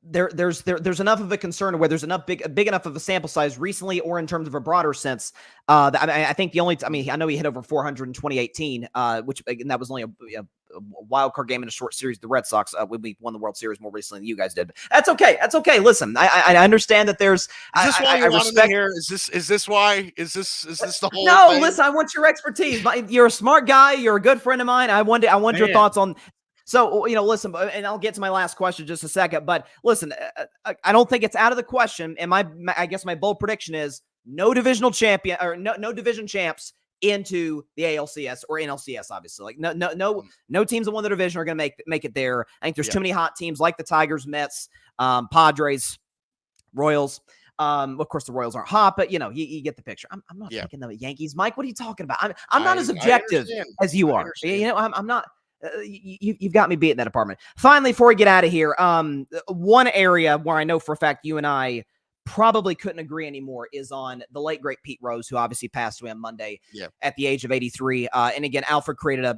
there's enough of a concern where there's enough big enough of a sample size recently or in terms of a broader sense. I think I know he hit over 400 in 2018, which and that was only a wild card game in a short series. The Red Sox we won the World Series more recently than you guys did. But that's okay. That's okay. Listen, I understand that there's. Is this why you want me here? Is this why? Is this the whole? No, thing? Listen. I want your expertise. You're a smart guy. You're a good friend of mine. I want your thoughts on. So, listen, and I'll get to my last question in just a second, but listen, I don't think it's out of the question. And I guess my bold prediction is no divisional champion or no division champs into the ALCS or NLCS, obviously. No teams that won the division are going to make it there. I think there's too many hot teams like the Tigers, Mets, Padres, Royals. Of course, the Royals aren't hot, but you get the picture. I'm not thinking the Yankees. Mike, what are you talking about? I'm not as objective as you are. I'm not. You've got me beat in that department. Finally, before we get out of here, one area where I know for a fact you and I probably couldn't agree anymore is on the late great Pete Rose, who obviously passed away on Monday at the age of 83. And again, Alfred created a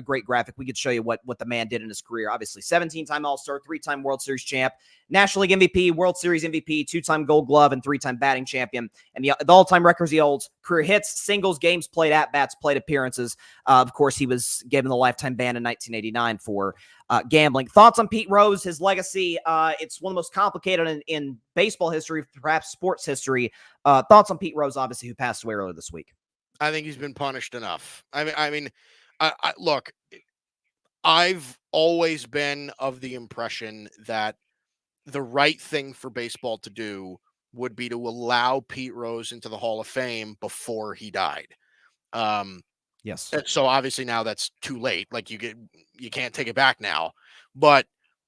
great graphic. We could show you what the man did in his career. Obviously, 17-time All-Star, 3-time World Series champ, National League MVP, World Series MVP, 2-time Gold Glove, and 3-time batting champion. And the all-time records he holds: career hits, singles, games played, at-bats, plate appearances. Of course, he was given the lifetime ban in 1989 for gambling. Thoughts on Pete Rose, his legacy? It's one of the most complicated in baseball history, perhaps sports history. Thoughts on Pete Rose, obviously, who passed away earlier this week? I think he's been punished enough. Look, I've always been of the impression that the right thing for baseball to do would be to allow Pete Rose into the Hall of Fame before he died. Yes. So obviously now that's too late. You can't take it back now. But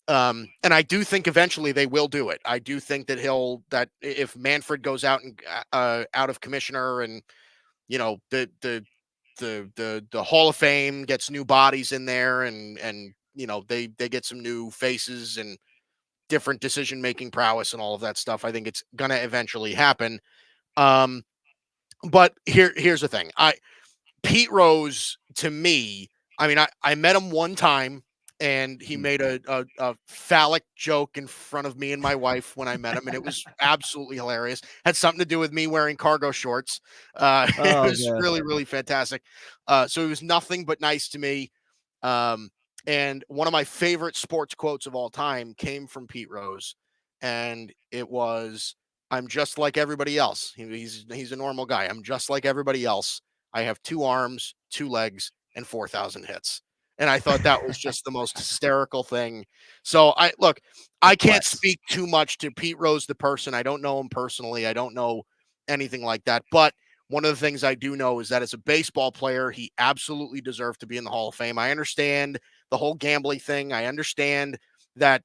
and I do think eventually they will do it. I do think that if Manfred goes out and out of commissioner, and the Hall of Fame gets new bodies in there, and they get some new faces and different decision-making prowess and all of that stuff, I think it's going to eventually happen. But here's the thing. Pete Rose, to me, I met him one time, and he made a phallic joke in front of me and my wife when I met him, and it was absolutely hilarious. Had something to do with me wearing cargo shorts. It was really, really fantastic. So he was nothing but nice to me. And one of my favorite sports quotes of all time came from Pete Rose, and it was, "I'm just like everybody else." He's a normal guy. "I'm just like everybody else. I have 2 arms, 2 legs, and 4,000 hits." And I thought that was just the most hysterical thing. So I can't speak too much to Pete Rose, the person. I don't know him personally. I don't know anything like that. But one of the things I do know is that as a baseball player, he absolutely deserved to be in the Hall of Fame. I understand the whole gambling thing. I understand that,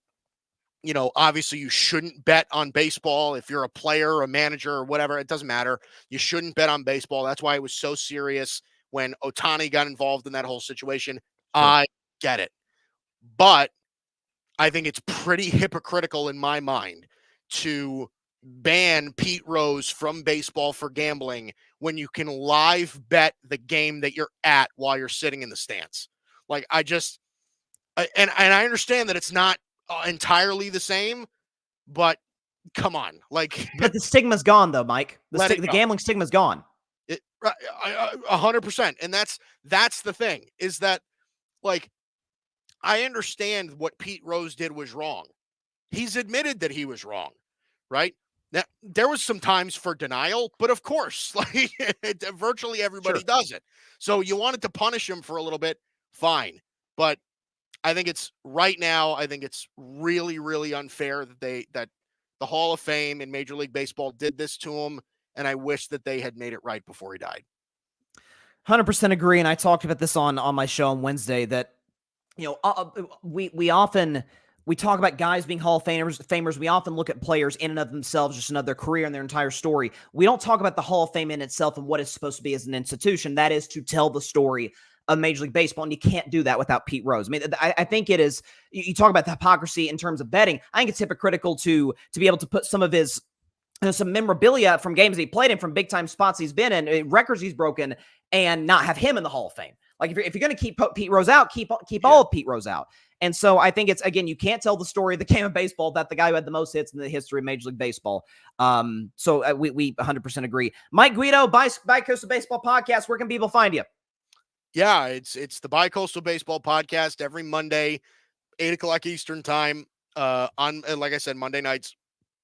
obviously you shouldn't bet on baseball. If you're a player or a manager or whatever, it doesn't matter. You shouldn't bet on baseball. That's why it was so serious when Ohtani got involved in that whole situation. Sure. I get it. But I think it's pretty hypocritical in my mind to ban Pete Rose from baseball for gambling when you can live bet the game that you're at while you're sitting in the stands. Like, I understand that it's not entirely the same, but come on. But the stigma's gone though, Mike. The gambling stigma's gone. 100%. And that's the thing, is that, I understand what Pete Rose did was wrong. He's admitted that he was wrong, right? Now, there was some times for denial, but of course, virtually everybody does it. So you wanted to punish him for a little bit, fine. But I think it's really, really unfair that the Hall of Fame in Major League Baseball did this to him, and I wish that they had made it right before he died. 100% agree, and I talked about this on my show on Wednesday that, we talk about guys being Hall of Famers. We often look at players in and of themselves, just another career and their entire story. We don't talk about the Hall of Fame in itself and what it's supposed to be as an institution. That is to tell the story of Major League Baseball, and you can't do that without Pete Rose. I mean, I think it is, you talk about the hypocrisy in terms of betting. I think it's hypocritical to be able to put some of his, some memorabilia from games he played in, from big-time spots he's been in, records he's broken, and not have him in the Hall of Fame. Like, if you're going to keep Pete Rose out, keep all of Pete Rose out. And so I think it's, again, you can't tell the story of the game of baseball that the guy who had the most hits in the history of Major League Baseball. So we 100% agree. Mike Guido, Bicoastal Baseball Podcast, where can people find you? Yeah, it's the Bicoastal Baseball Podcast every Monday, 8 o'clock Eastern time. On, like I said, Monday nights.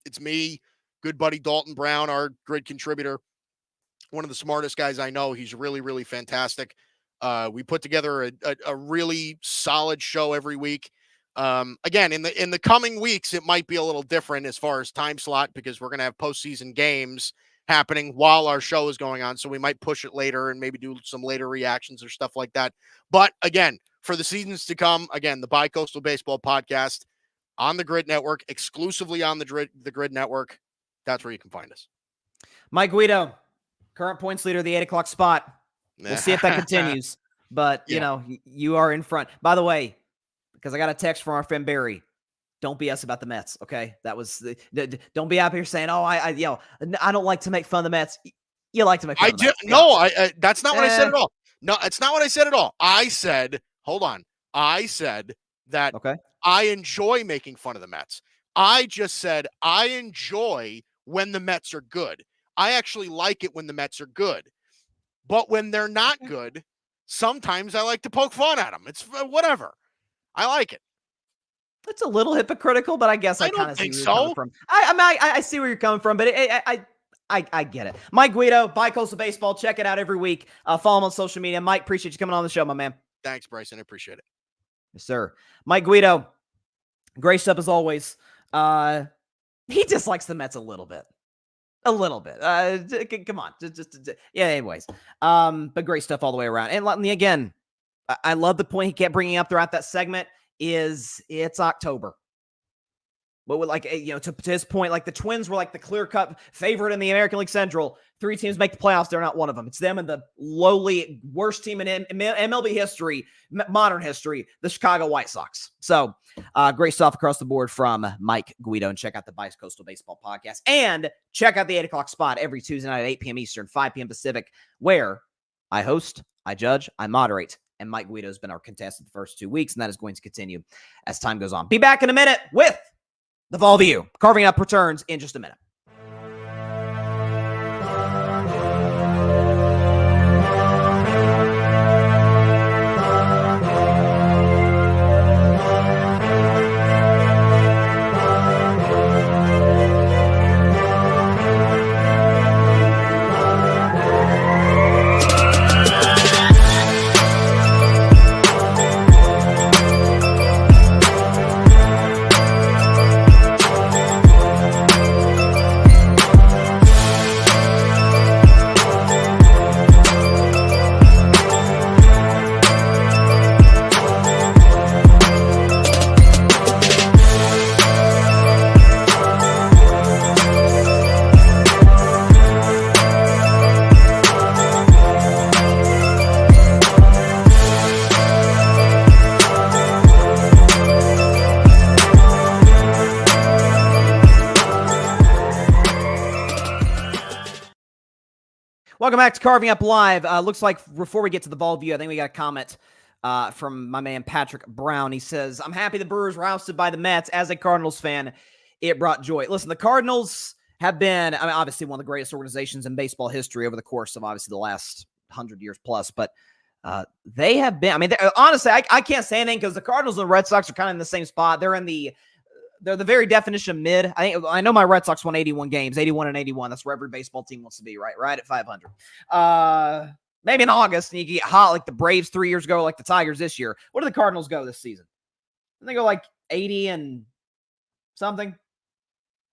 It's me, good buddy Dalton Brown, our grid contributor, one of the smartest guys I know. He's really, really fantastic. We put together a really solid show every week. Again, in the coming weeks, it might be a little different as far as time slot, because we're going to have postseason games happening while our show is going on. So we might push it later and maybe do some later reactions or stuff like that. But again, for the seasons to come, again, the Bicoastal Baseball Podcast on the Grid Network, exclusively on the Grid Network. That's where you can find us. Mike Guido, current points leader of the 8 o'clock spot. We'll see if that continues. But, you are in front. By the way, because I got a text from our friend Barry, don't BS about the Mets, okay? That was don't be out here saying, "Oh, I don't like to make fun of the Mets." You like to make fun of the Mets. No, that's not what I said at all. No, it's not what I said at all. I said, hold on. I said that I enjoy making fun of the Mets. I just said I enjoy when the Mets are good. I actually like it when the Mets are good. But when they're not good, sometimes I like to poke fun at them. It's whatever. I like it. It's a little hypocritical, but I guess I kind of see where you're coming from. I see where you're coming from, but I get it. Mike Guido, Bicoastal Baseball. Check it out every week. Follow him on social media. Mike, appreciate you coming on the show, my man. Thanks, Bryson. I appreciate it. Yes, sir. Mike Guido, great stuff as always. He dislikes the Mets a little bit. A little bit. Come on. Anyways. But great stuff all the way around. And again, I love the point he kept bringing up throughout that segment. It's October. But to his point, like the Twins were like the clear-cut favorite in the American League Central. 3 teams make the playoffs. They're not one of them. It's them and the lowly worst team in MLB history, modern history, the Chicago White Sox. So great stuff across the board from Mike Guido. And check out the Bicoastal Baseball Podcast. And check out the 8 o'clock spot every Tuesday night at 8 p.m. Eastern, 5 p.m. Pacific, where I host, I judge, I moderate. And Mike Guido has been our contestant the first 2 weeks, and that is going to continue as time goes on. Be back in a minute with the Vol View. Carving Up returns in just a minute. Welcome back to Carving Up Live. Looks like before we get to the Vol view, I think we got a comment from my man Patrick Brown. He says, I'm happy the Brewers were ousted by the Mets. As a Cardinals fan, it brought joy. Listen, the Cardinals have been, obviously one of the greatest organizations in baseball history over the course of obviously the last 100 years plus, but they have been, honestly, I can't say anything because the Cardinals and the Red Sox are kind of in the same spot. They're the very definition of mid. I know my Red Sox won 81 games, 81 and 81. That's where every baseball team wants to be, right at 500. Maybe in August, and you get hot like the Braves 3 years ago, like the Tigers this year. What do the Cardinals go this season? They go like 80 and something.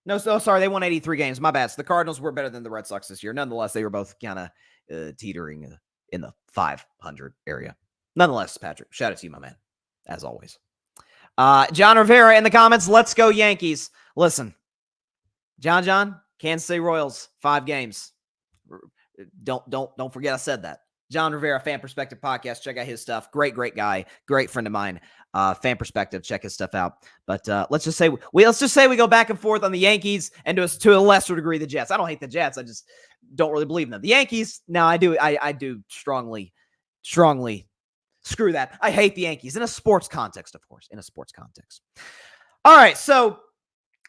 No, sorry, they won 83 games. My bad. So the Cardinals were better than the Red Sox this year. Nonetheless, they were both kind of teetering in the 500 area. Nonetheless, Patrick, shout out to you, my man, as always. John Rivera in the comments, let's go Yankees. Listen, John, Kansas City Royals, 5 games. Don't forget I said that. John Rivera, Fan Perspective Podcast. Check out his stuff. Great guy. Great friend of mine. Fan Perspective. Check his stuff out. But let's just say we go back and forth on the Yankees and to a lesser degree the Jets. I don't hate the Jets. I just don't really believe in them. The Yankees, now I do strongly screw that. I hate the Yankees in a sports context, of course. In a sports context. All right, so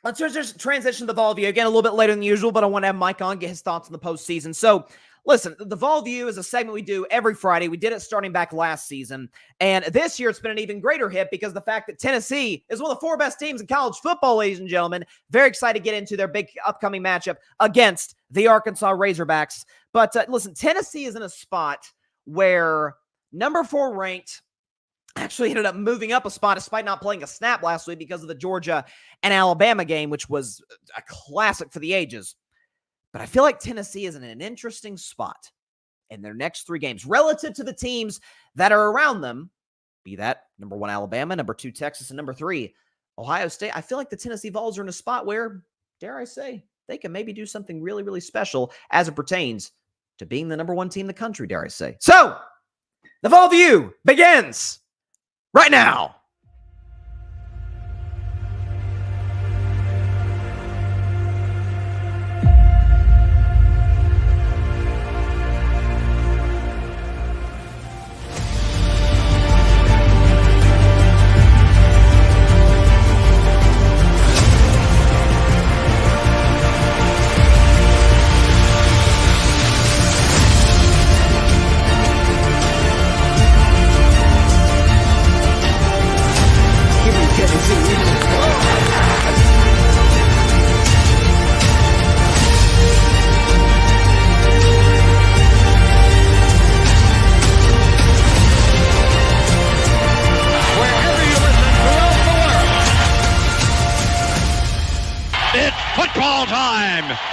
let's just transition to the Vol View. Again, a little bit later than usual, but I want to have Mike on, get his thoughts on the postseason. So, listen, the Vol View is a segment we do every Friday. We did it starting back last season. And this year, it's been an even greater hit because of the fact that Tennessee is one of the 4 best teams in college football, ladies and gentlemen. Very excited to get into their big upcoming matchup against the Arkansas Razorbacks. But listen, Tennessee is in a spot where number 4 ranked actually ended up moving up a spot despite not playing a snap last week because of the Georgia and Alabama game, which was a classic for the ages. But I feel like Tennessee is in an interesting spot in their next 3 games relative to the teams that are around them, be that number 1 Alabama, number 2 Texas, and number 3 Ohio State. I feel like the Tennessee Vols are in a spot where, dare I say, they can maybe do something really, really special as it pertains to being the number 1 team in the country, dare I say. So, the Vol View begins right now.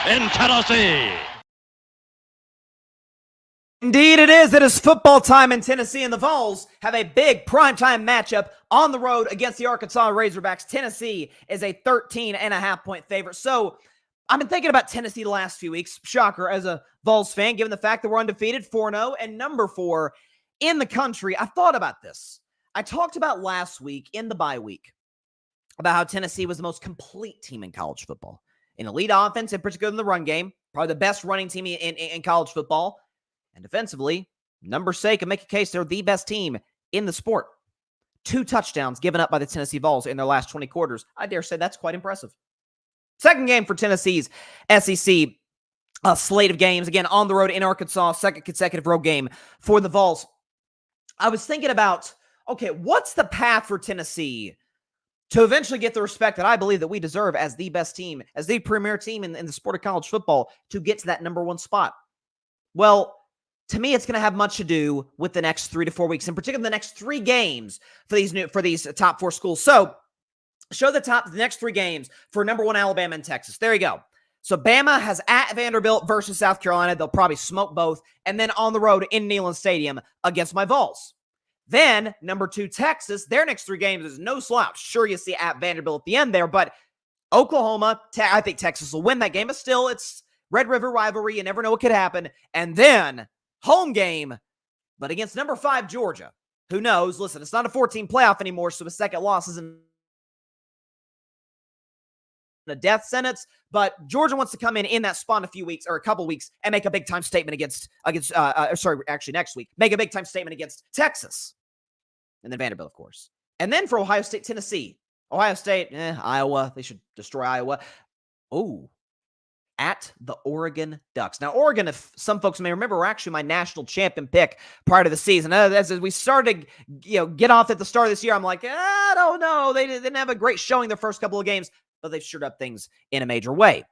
In Tennessee. Indeed it is. It is football time in Tennessee, and the Vols have a big primetime matchup on the road against the Arkansas Razorbacks. Tennessee is a 13.5-point favorite. So I've been thinking about Tennessee the last few weeks. Shocker, as a Vols fan, given the fact that we're undefeated, 4-0, and number 4 in the country. I thought about this. I talked about last week in the bye week about how Tennessee was the most complete team in college football. An elite offense, in particular in the run game, probably the best running team in college football. And defensively, numbers say can make a case they're the best team in the sport. 2 touchdowns given up by the Tennessee Vols in their last 20 quarters. I dare say that's quite impressive. Second game for Tennessee's SEC slate of games. Again, on the road in Arkansas, second consecutive road game for the Vols. I was thinking about, okay, what's the path for Tennessee to eventually get the respect that I believe that we deserve as the best team, as the premier team in the sport of college football to get to that number 1 spot? Well, to me, it's going to have much to do with the next 3 to 4 weeks, in particular the next 3 games for these top 4 schools. So, show the next 3 games for number 1 Alabama and Texas. There you go. So, Bama has at Vanderbilt versus South Carolina. They'll probably smoke both. And then on the road in Neyland Stadium against my Vols. Then, number 2, Texas, their next 3 games is no slouch. Sure, you see at Vanderbilt at the end there, but Oklahoma, I think Texas will win that game, but still, it's Red River rivalry. You never know what could happen. And then, home game, but against number 5, Georgia. Who knows? Listen, it's not a 14 playoff anymore, so a second loss isn't a death sentence, but Georgia wants to come in that spot in a few weeks or a couple weeks and make a big time statement next week, make a big time statement against Texas and then Vanderbilt, of course. And then for Ohio State, Tennessee, Ohio State, Iowa, they should destroy Iowa. Oh, at the Oregon Ducks. Now, Oregon, if some folks may remember, were actually my national champion pick prior to the season. As we started to get off at the start of this year, I'm like, I don't know. They didn't have a great showing their first couple of games, but they've shored up things in a major way.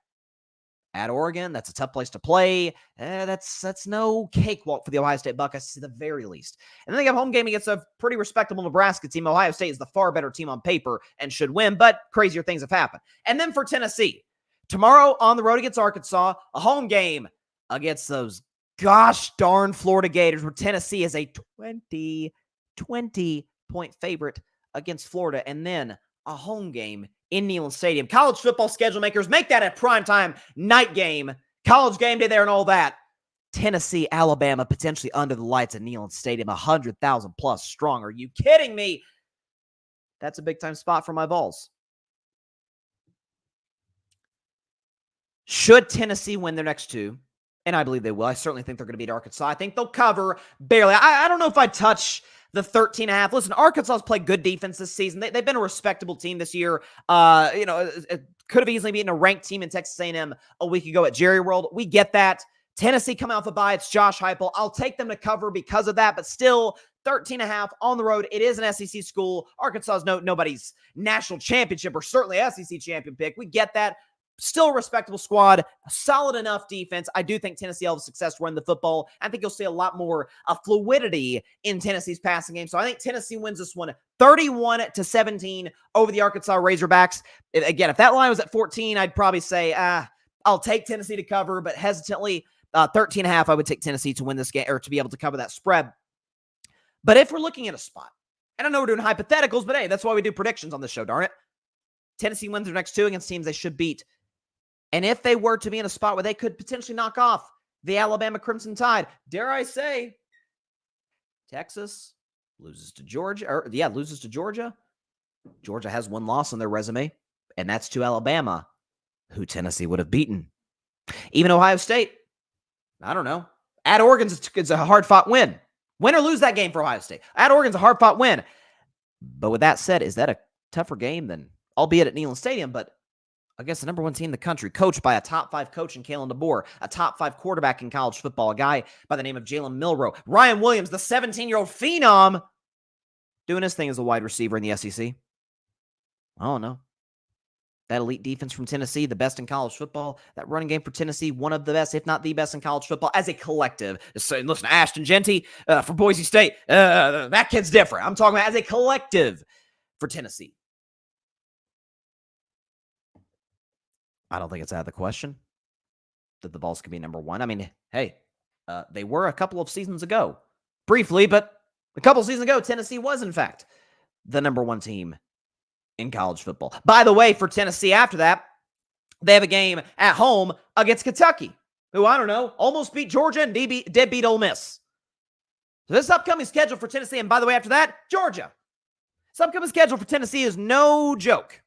At Oregon, that's a tough place to play. That's no cakewalk for the Ohio State Buckeyes, at the very least. And then they have a home game against a pretty respectable Nebraska team. Ohio State is the far better team on paper and should win, but crazier things have happened. And then for Tennessee, tomorrow on the road against Arkansas, a home game against those gosh darn Florida Gators, where Tennessee is a 20-point favorite against Florida, and then a home game in Neyland Stadium. College football schedule makers, make that a primetime night game. College game day there and all that. Tennessee, Alabama, potentially under the lights at Neyland Stadium, 100,000 plus strong. Are you kidding me? That's a big time spot for my Vols. Should Tennessee win their next two, and I believe they will, I certainly think they're going to beat Arkansas. I think they'll cover barely. I don't know if I'd touch the 13.5. Listen, Arkansas's played good defense this season. They've been a respectable team this year. It could have easily beaten a ranked team in Texas A&M a week ago at Jerry World. We get that. Tennessee coming off a bye. It's Josh Heupel. I'll take them to cover because of that, but still 13.5 on the road. It is an SEC school. Arkansas is nobody's national championship or certainly SEC champion pick. We get that. Still a respectable squad, a solid enough defense. I do think Tennessee will have success running the football. I think you'll see a lot more fluidity in Tennessee's passing game. So I think Tennessee wins this one 31-17 over the Arkansas Razorbacks. Again, if that line was at 14, I'd probably say, I'll take Tennessee to cover, but hesitantly, 13.5, I would take Tennessee to win this game or to be able to cover that spread. But if we're looking at a spot, and I know we're doing hypotheticals, but hey, that's why we do predictions on this show, darn it. Tennessee wins their next two against teams they should beat. And if they were to be in a spot where they could potentially knock off the Alabama Crimson Tide, dare I say, Texas loses to Georgia. Loses to Georgia. Georgia has one loss on their resume, and that's to Alabama, who Tennessee would have beaten. Even Ohio State, I don't know. At Oregon, it's a hard-fought win. Win or lose that game for Ohio State. At Oregon's a hard-fought win. But with that said, is that a tougher game than, albeit at Neyland Stadium, but I guess the number one team in the country, coached by a top 5 coach in Kalen DeBoer, a top 5 quarterback in college football, a guy by the name of Jalen Milroe. Ryan Williams, the 17-year-old phenom, doing his thing as a wide receiver in the SEC. I don't know. That elite defense from Tennessee, the best in college football. That running game for Tennessee, one of the best, if not the best in college football as a collective. So, listen, Ashton Genty for Boise State, that kid's different. I'm talking about as a collective for Tennessee. I don't think it's out of the question that the Vols could be number one. I mean, hey, they were a couple of seasons ago. Briefly, but a couple of seasons ago, Tennessee was, in fact, the number one team in college football. By the way, for Tennessee after that, they have a game at home against Kentucky, who, I don't know, almost beat Georgia and did beat Ole Miss. So this upcoming schedule for Tennessee, and by the way, after that, Georgia. This upcoming schedule for Tennessee is no joke.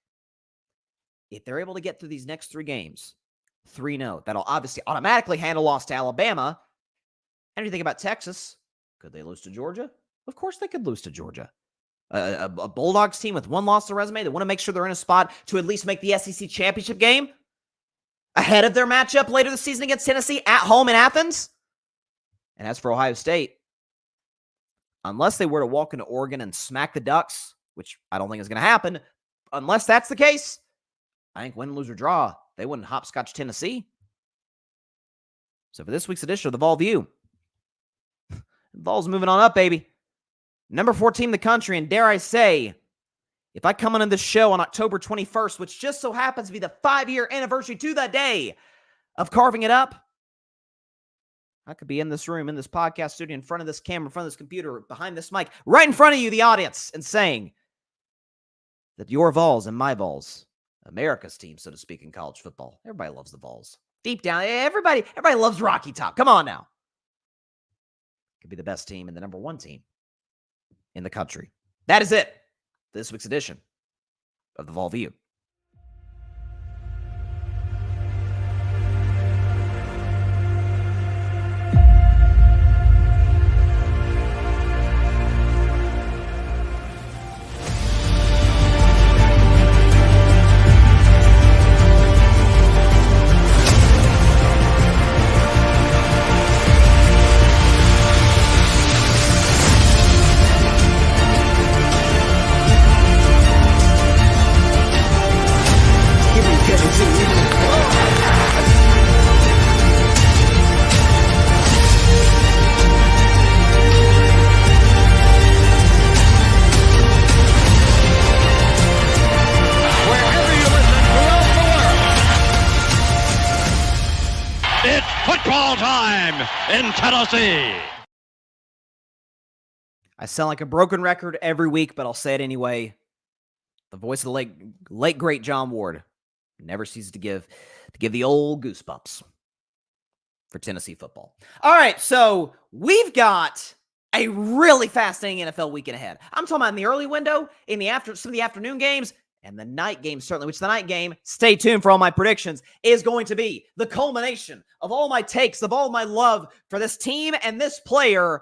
If they're able to get through these next 3 games, 3-0, that'll obviously automatically hand a loss to Alabama. And you think about Texas, could they lose to Georgia? Of course they could lose to Georgia. A Bulldogs team with one loss to resume, they want to make sure they're in a spot to at least make the SEC championship game ahead of their matchup later this season against Tennessee at home in Athens. And as for Ohio State, unless they were to walk into Oregon and smack the Ducks, which I don't think is going to happen, unless that's the case, I think win, lose, or draw, they wouldn't hopscotch Tennessee. So for this week's edition of the Vol View, Vols moving on up, baby. Number 4 team in the country, and dare I say, if I come on this show on October 21st, which just so happens to be the 5-year anniversary to the day of carving it up, I could be in this room, in this podcast studio, in front of this camera, in front of this computer, behind this mic, right in front of you, the audience, and saying that your Vols and my Vols, America's team, so to speak, in college football. Everybody loves the Vols. Deep down, everybody loves Rocky Top. Come on now. Could be the best team and the number 1 team in the country. That is it for this week's edition of the Vol View. It's football time in Tennessee. I sound like a broken record every week, but I'll say it anyway. The voice of the late great John Ward never ceases to give the old goosebumps for Tennessee football. All right, so we've got a really fascinating NFL weekend ahead. I'm talking about in the early window, in the some of the afternoon games, and the night game, certainly, which the night game, stay tuned for all my predictions, is going to be the culmination of all my takes, of all my love for this team and this player,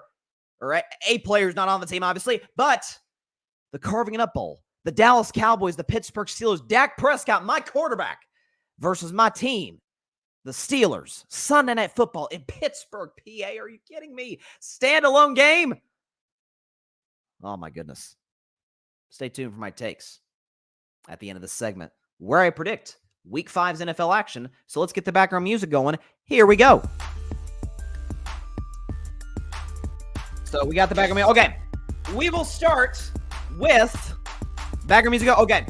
or a player's not on the team, obviously, but the Carving It Up Bowl, the Dallas Cowboys, the Pittsburgh Steelers, Dak Prescott, my quarterback, versus my team, the Steelers, Sunday Night Football in Pittsburgh, PA. Are you kidding me? Standalone game? Oh, my goodness. Stay tuned for my takes at the end of this segment, where I predict Week 5's NFL action. So let's get the background music going. Here we go. So we got the background music. Okay, we will start with background music. Okay,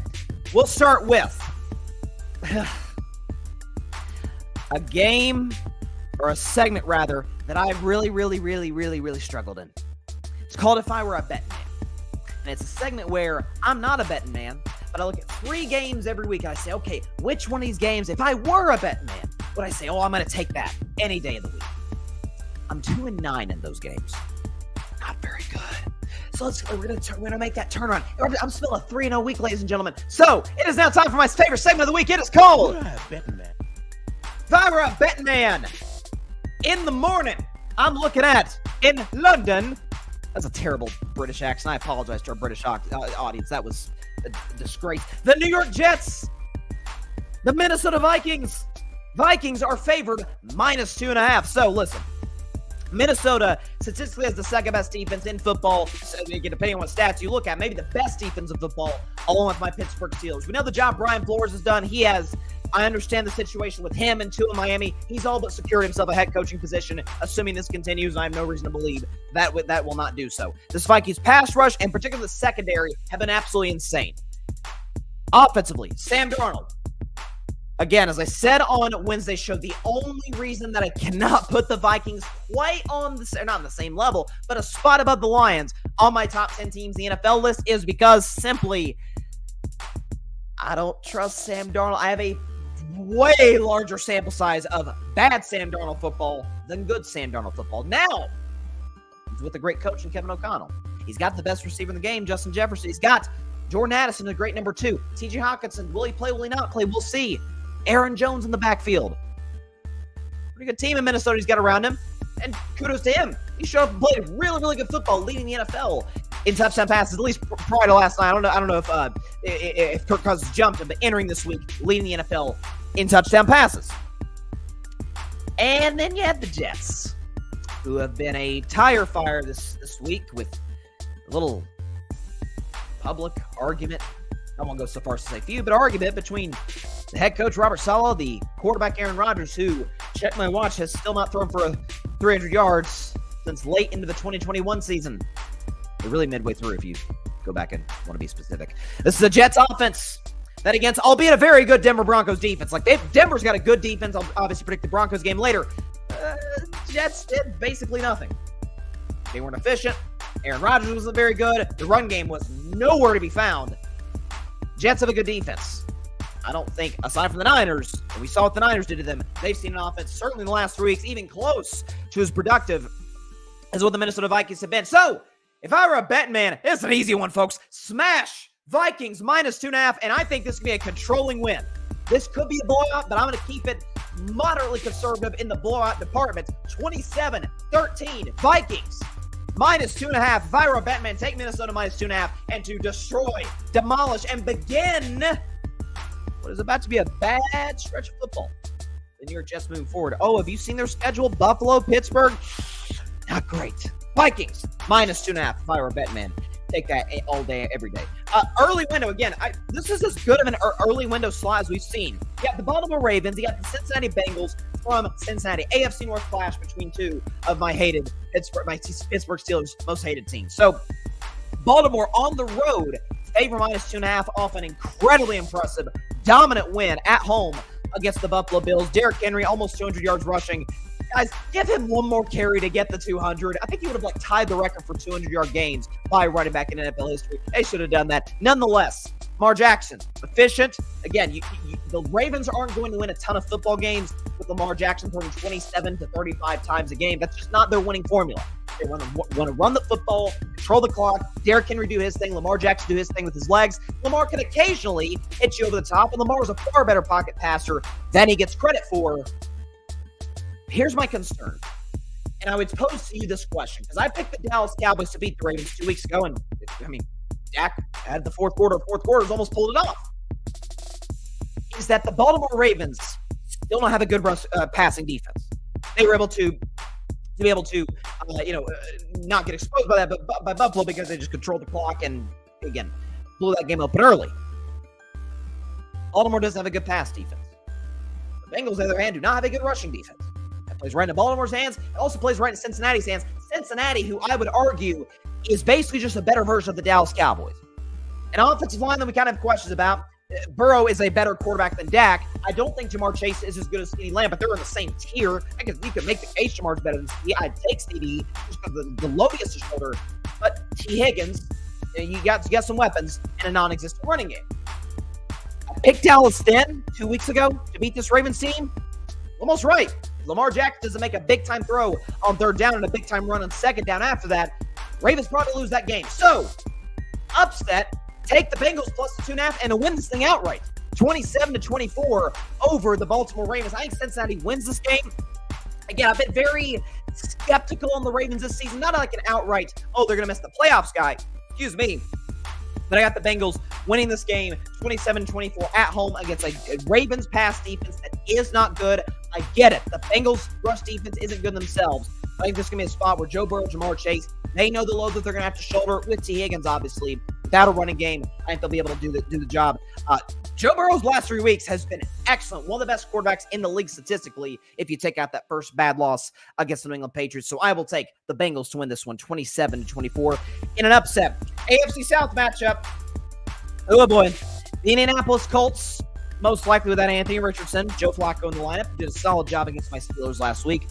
we'll start with a game, or a segment rather, that I've really struggled in. It's called If I Were a Bettin Man. And it's a segment where I'm not a betting man, but I look at 3 games every week and I say, okay, which one of these games, if I were a betting man, would I say, oh, I'm going to take that any day of the week? I'm 2-9 in those games. Not very good. So we're gonna make that turnaround. I'm still a 3-0 week, ladies and gentlemen. So it is now time for my favorite segment of the week. It is called Bettin Man. If I Were a Bettin Man. In the morning, I'm looking at, in London, that's a terrible British accent. I apologize to our British audience. That was a disgrace. The New York Jets, the Minnesota Vikings. Vikings are favored -2.5. So listen, Minnesota statistically has the second best defense in football. So, depending on what stats you look at, maybe the best defense of football, along with my Pittsburgh Steelers. We know the job Brian Flores has done. I understand the situation with him and Tua in Miami. He's all but secured himself a head coaching position. Assuming this continues, I have no reason to believe that will not do so. This Vikings pass rush, and particularly the secondary, have been absolutely insane. Offensively, Sam Darnold, again, as I said on Wednesday's show, the only reason that I cannot put the Vikings quite on not on the same level, but a spot above the Lions on my top 10 teams in the NFL list is because simply I don't trust Sam Darnold. I have a way larger sample size of bad Sam Darnold football than good Sam Darnold football. Now, he's with a great coach in Kevin O'Connell. He's got the best receiver in the game, Justin Jefferson. He's got Jordan Addison, a great number 2. T.J. Hawkinson, will he play, will he not play? We'll see. Aaron Jones in the backfield. Pretty good team in Minnesota he's got around him. And kudos to him. He showed up and played really good football, leading the NFL in touchdown passes, at least prior to last night. I don't know if Kirk Cousins jumped him, but entering this week, leading the NFL in touchdown passes. And then you have the Jets, who have been a tire fire this week with a little public argument. I won't go so far as to say feud, but argument between the head coach, Robert Saleh, the quarterback, Aaron Rodgers, who, check my watch, has still not thrown for 300 yards since late into the 2021 season. They're really midway through if you go back and want to be specific. This is a Jets offense that against, albeit a very good Denver Broncos defense. Denver's got a good defense. I'll obviously predict the Broncos game later. Jets did basically nothing. They weren't efficient. Aaron Rodgers wasn't very good. The run game was nowhere to be found. Jets have a good defense. I don't think, aside from the Niners, and we saw what the Niners did to them, they've seen an offense, certainly in the last 3 weeks, even close to as productive as what the Minnesota Vikings have been. So, if I were a betting man, it's an easy one, folks. Smash Vikings -2.5, and I think this could be a controlling win. This could be a blowout, but I'm going to keep it moderately conservative in the blowout department. 27-13, Vikings -2.5. If I were a betting man, take Minnesota -2.5, and to destroy, demolish, and begin what is about to be a bad stretch of football. The New York Jets moving forward. Oh, have you seen their schedule? Buffalo, Pittsburgh, not great. Vikings -2.5. If I were a betting man, take that all day, every day. Early window, again, this is as good of an early window slot as we've seen. You got the Baltimore Ravens, you got the Cincinnati Bengals from Cincinnati. AFC North clash between two of my Pittsburgh Steelers' most hated teams. So, Baltimore on the road, favor -2.5 off an incredibly impressive, dominant win at home against the Buffalo Bills. Derrick Henry, almost 200 yards rushing. Guys, give him one more carry to get the 200. I think he would have tied the record for 200-yard gains by running back in NFL history. They should have done that. Nonetheless, Lamar Jackson, efficient. Again, the Ravens aren't going to win a ton of football games with Lamar Jackson throwing 27 to 35 times a game. That's just not their winning formula. They want to run the football, control the clock. Derrick Henry do his thing. Lamar Jackson do his thing with his legs. Lamar can occasionally hit you over the top, and Lamar is a far better pocket passer than he gets credit for. Here's my concern, and I would pose to you this question, because I picked the Dallas Cowboys to beat the Ravens 2 weeks ago, and, Dak had the fourth quarter's almost pulled it off. Is that the Baltimore Ravens still don't have a good passing defense. They were able to be able to, not get exposed by that, but by Buffalo, because they just controlled the clock and, again, blew that game open early. Baltimore doesn't have a good pass defense. The Bengals, on the other hand, do not have a good rushing defense. That plays right into Baltimore's hands. It also plays right into Cincinnati's hands. Cincinnati, who I would argue is basically just a better version of the Dallas Cowboys. An offensive line that we kind of have questions about. Burrow is a better quarterback than Dak. I don't think Jamar Chase is as good as CeeDee Lamb, but they're in the same tier. I guess you could make the case Jamar's better than CeeDee. I'd take CeeDee just because the lowest is shoulder. But T. Higgins, you got some weapons and a non-existent running game. I picked Dallas then 2 weeks ago to beat this Ravens team. Almost right. Lamar Jackson doesn't make a big-time throw on third down and a big-time run on second down after that. Ravens probably lose that game. So, upset. Take the Bengals plus the 2.5 and to win this thing outright. 27-24 over the Baltimore Ravens. I think Cincinnati wins this game. Again, I've been very skeptical on the Ravens this season. Not like an outright, they're going to miss the playoffs guy. Excuse me. But I got the Bengals winning this game 27-24 at home against a Ravens pass defense that is not good. I get it. The Bengals rush defense isn't good themselves. I think this is going to be a spot where Joe Burrow, Jamar Chase, they know the load that they're going to have to shoulder with T. Higgins, obviously. Without a running game, I think they'll be able to do the job. Joe Burrow's last 3 weeks has been excellent. One of the best quarterbacks in the league statistically, if you take out that first bad loss against the New England Patriots. So I will take the Bengals to win this one, 27-24 in an upset. AFC South matchup. Oh boy. The Indianapolis Colts, most likely without Anthony Richardson. Joe Flacco in the lineup. Did a solid job against my Steelers last week.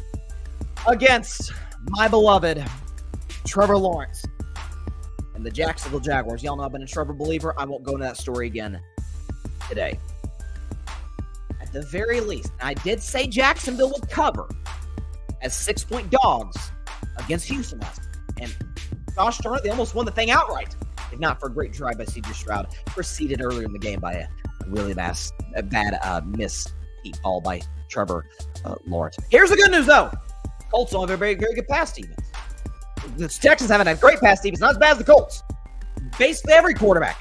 Against my beloved Trevor Lawrence and the Jacksonville Jaguars. Y'all know I've been a Trevor believer. I won't go into that story again today. At the very least, I did say Jacksonville would cover as 6-point dogs against Houston last week. And gosh darn it, they almost won the thing outright. If not for a great drive by C.J. Stroud, preceded earlier in the game by a really bad missed deep ball by Trevor Lawrence. Here's the good news, though. Colts don't have a very, very good pass defense. The Texans haven't had great pass defense, not as bad as the Colts. Basically every quarterback.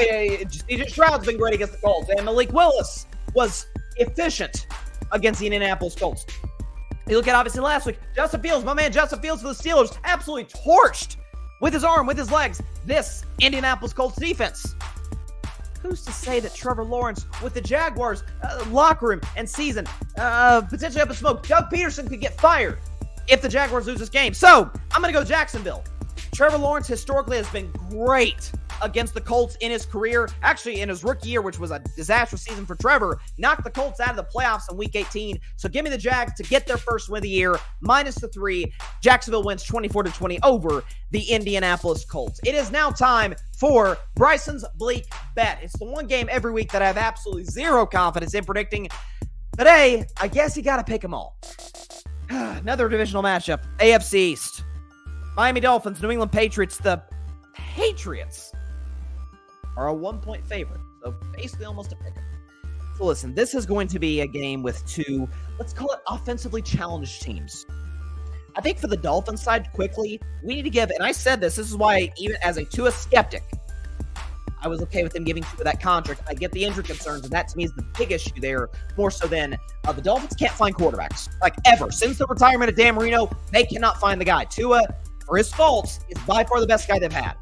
C.J. Stroud's been great against the Colts, and Malik Willis was efficient against the Indianapolis Colts. You look at, obviously, last week, Justin Fields, my man Justin Fields for the Steelers, absolutely torched with his arm, with his legs, this Indianapolis Colts defense. Who's to say that Trevor Lawrence with the Jaguars locker room and season potentially up in smoke? Doug Peterson could get fired if the Jaguars lose this game. So I'm going to go Jacksonville. Trevor Lawrence historically has been great against the Colts in his career. Actually, in his rookie year, which was a disastrous season for Trevor, knocked the Colts out of the playoffs in Week 18. So give me the Jags to get their first win of the year, -3. Jacksonville wins 24-20 over the Indianapolis Colts. It is now time for Bryson's Bleak Bet. It's the one game every week that I have absolutely zero confidence in predicting. Today, I guess you got to pick them all. Another divisional matchup, AFC East. Miami Dolphins, New England Patriots. The Patriots are a 1-point favorite, so basically almost a pick 'em. So listen, this is going to be a game with two, let's call it offensively challenged teams. I think for the Dolphins side, quickly, we need to give, and I said this is why even as a Tua skeptic, I was okay with them giving Tua that contract. I get the injury concerns, and that to me is the big issue there, more so than the Dolphins can't find quarterbacks, like ever. Since the retirement of Dan Marino, they cannot find the guy. Tua, for his faults, is by far the best guy they've had.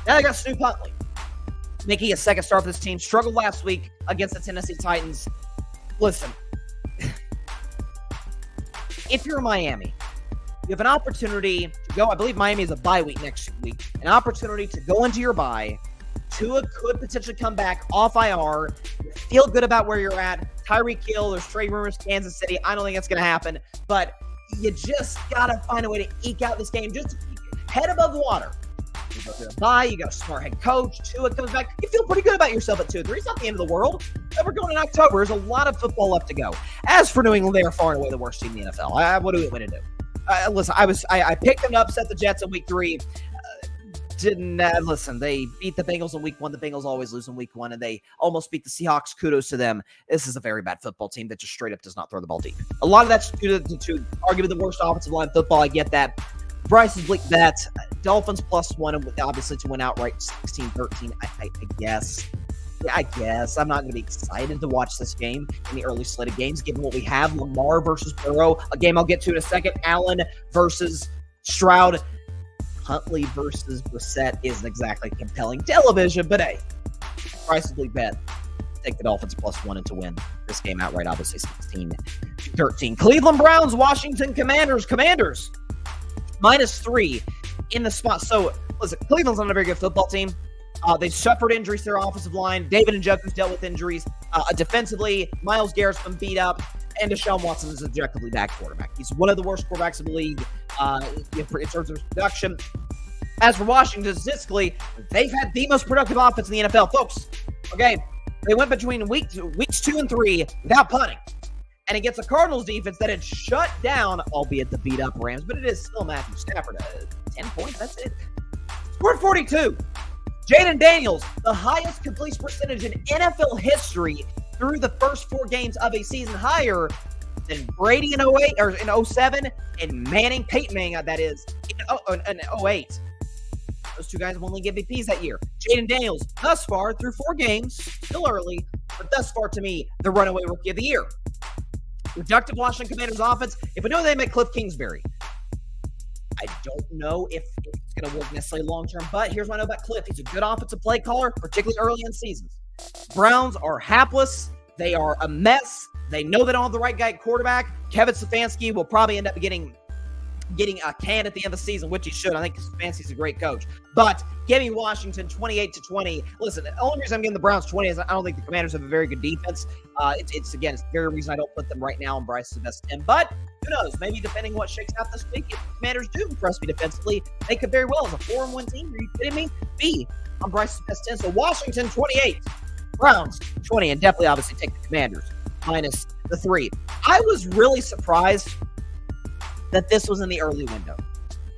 Now they got Snoop Huntley making a second start for this team. Struggled last week against the Tennessee Titans. Listen, if you're Miami, you have an opportunity to go. I believe Miami is a bye week next week. An opportunity to go into your bye. Tua could potentially come back off IR. You feel good about where you're at. Tyreek Hill, there's trade rumors, Kansas City. I don't think that's going to happen. But you just got to find a way to eke out this game. Just head above the water. You go through a bye. You got a smart head coach. Tua comes back. You feel pretty good about yourself at 2-3. It's not the end of the world. But we're going in October. There's a lot of football left to go. As for New England, they are far and away the worst team in the NFL. What do we want to do? Listen, I picked them to upset the Jets in week 3. Listen, they beat the Bengals in week 1. The Bengals always lose in week 1, and they almost beat the Seahawks. Kudos to them. This is a very bad football team that just straight up does not throw the ball deep. A lot of that's due to arguably the worst offensive line in football. I get that. Bryson, Bleak, bet. Dolphins +1, and obviously to win outright 16-13, I guess. Yeah, I guess. I'm not going to be excited to watch this game in the early slate of games, given what we have. Lamar versus Burrow, a game I'll get to in a second. Allen versus Stroud. Huntley versus Brissett isn't exactly compelling television, but hey, Bryson, Bleak, bet. Take the Dolphins +1 and to win this game outright, obviously 16-13. Cleveland Browns, Washington Commanders. Commanders -3 in the spot. So, listen, Cleveland's not a very good football team. They've suffered injuries to their offensive line. David Njoku's dealt with injuries. Defensively, Myles Garrett's been beat up, and Deshaun Watson is an objectively bad quarterback. He's one of the worst quarterbacks in the league in terms of production. As for Washington, statistically, they've had the most productive offense in the NFL, folks. Okay, they went between weeks 2 and 3 without punting. And against the Cardinals defense that had shut down, albeit the beat-up Rams, but it is still Matthew Stafford. 10 points, that's it. Scored 42. Jaden Daniels, the highest completion percentage in NFL history through the first 4 games of a season, higher than Brady in 08 or in 07 and Peyton Manning, that is, in 08. Those two guys have only given MVPs that year. Jaden Daniels, thus far, through 4 games, still early, but thus far, to me, the runaway rookie of the year. Reductive Washington Commanders offense. If we know they met Cliff Kingsbury, I don't know if it's going to work necessarily long-term, but here's what I know about Cliff. He's a good offensive play caller, particularly early in seasons. Browns are hapless. They are a mess. They know they don't have the right guy at quarterback. Kevin Stefanski will probably end up getting a can at the end of the season, which he should. I think Stefanski's a great coach. But give me Washington 28-20. Listen, the only reason I'm giving the Browns 20 is I don't think the Commanders have a very good defense. It's the very reason I don't put them right now on Bryce's best 10. But who knows? Maybe depending on what shakes out this week, if the Commanders do impress me defensively, they could very well, as a 4-1 team, are you kidding me? Be on Bryce's best 10. So Washington 28, Browns 20, and definitely obviously take the Commanders -3. I was really surprised that this was in the early window.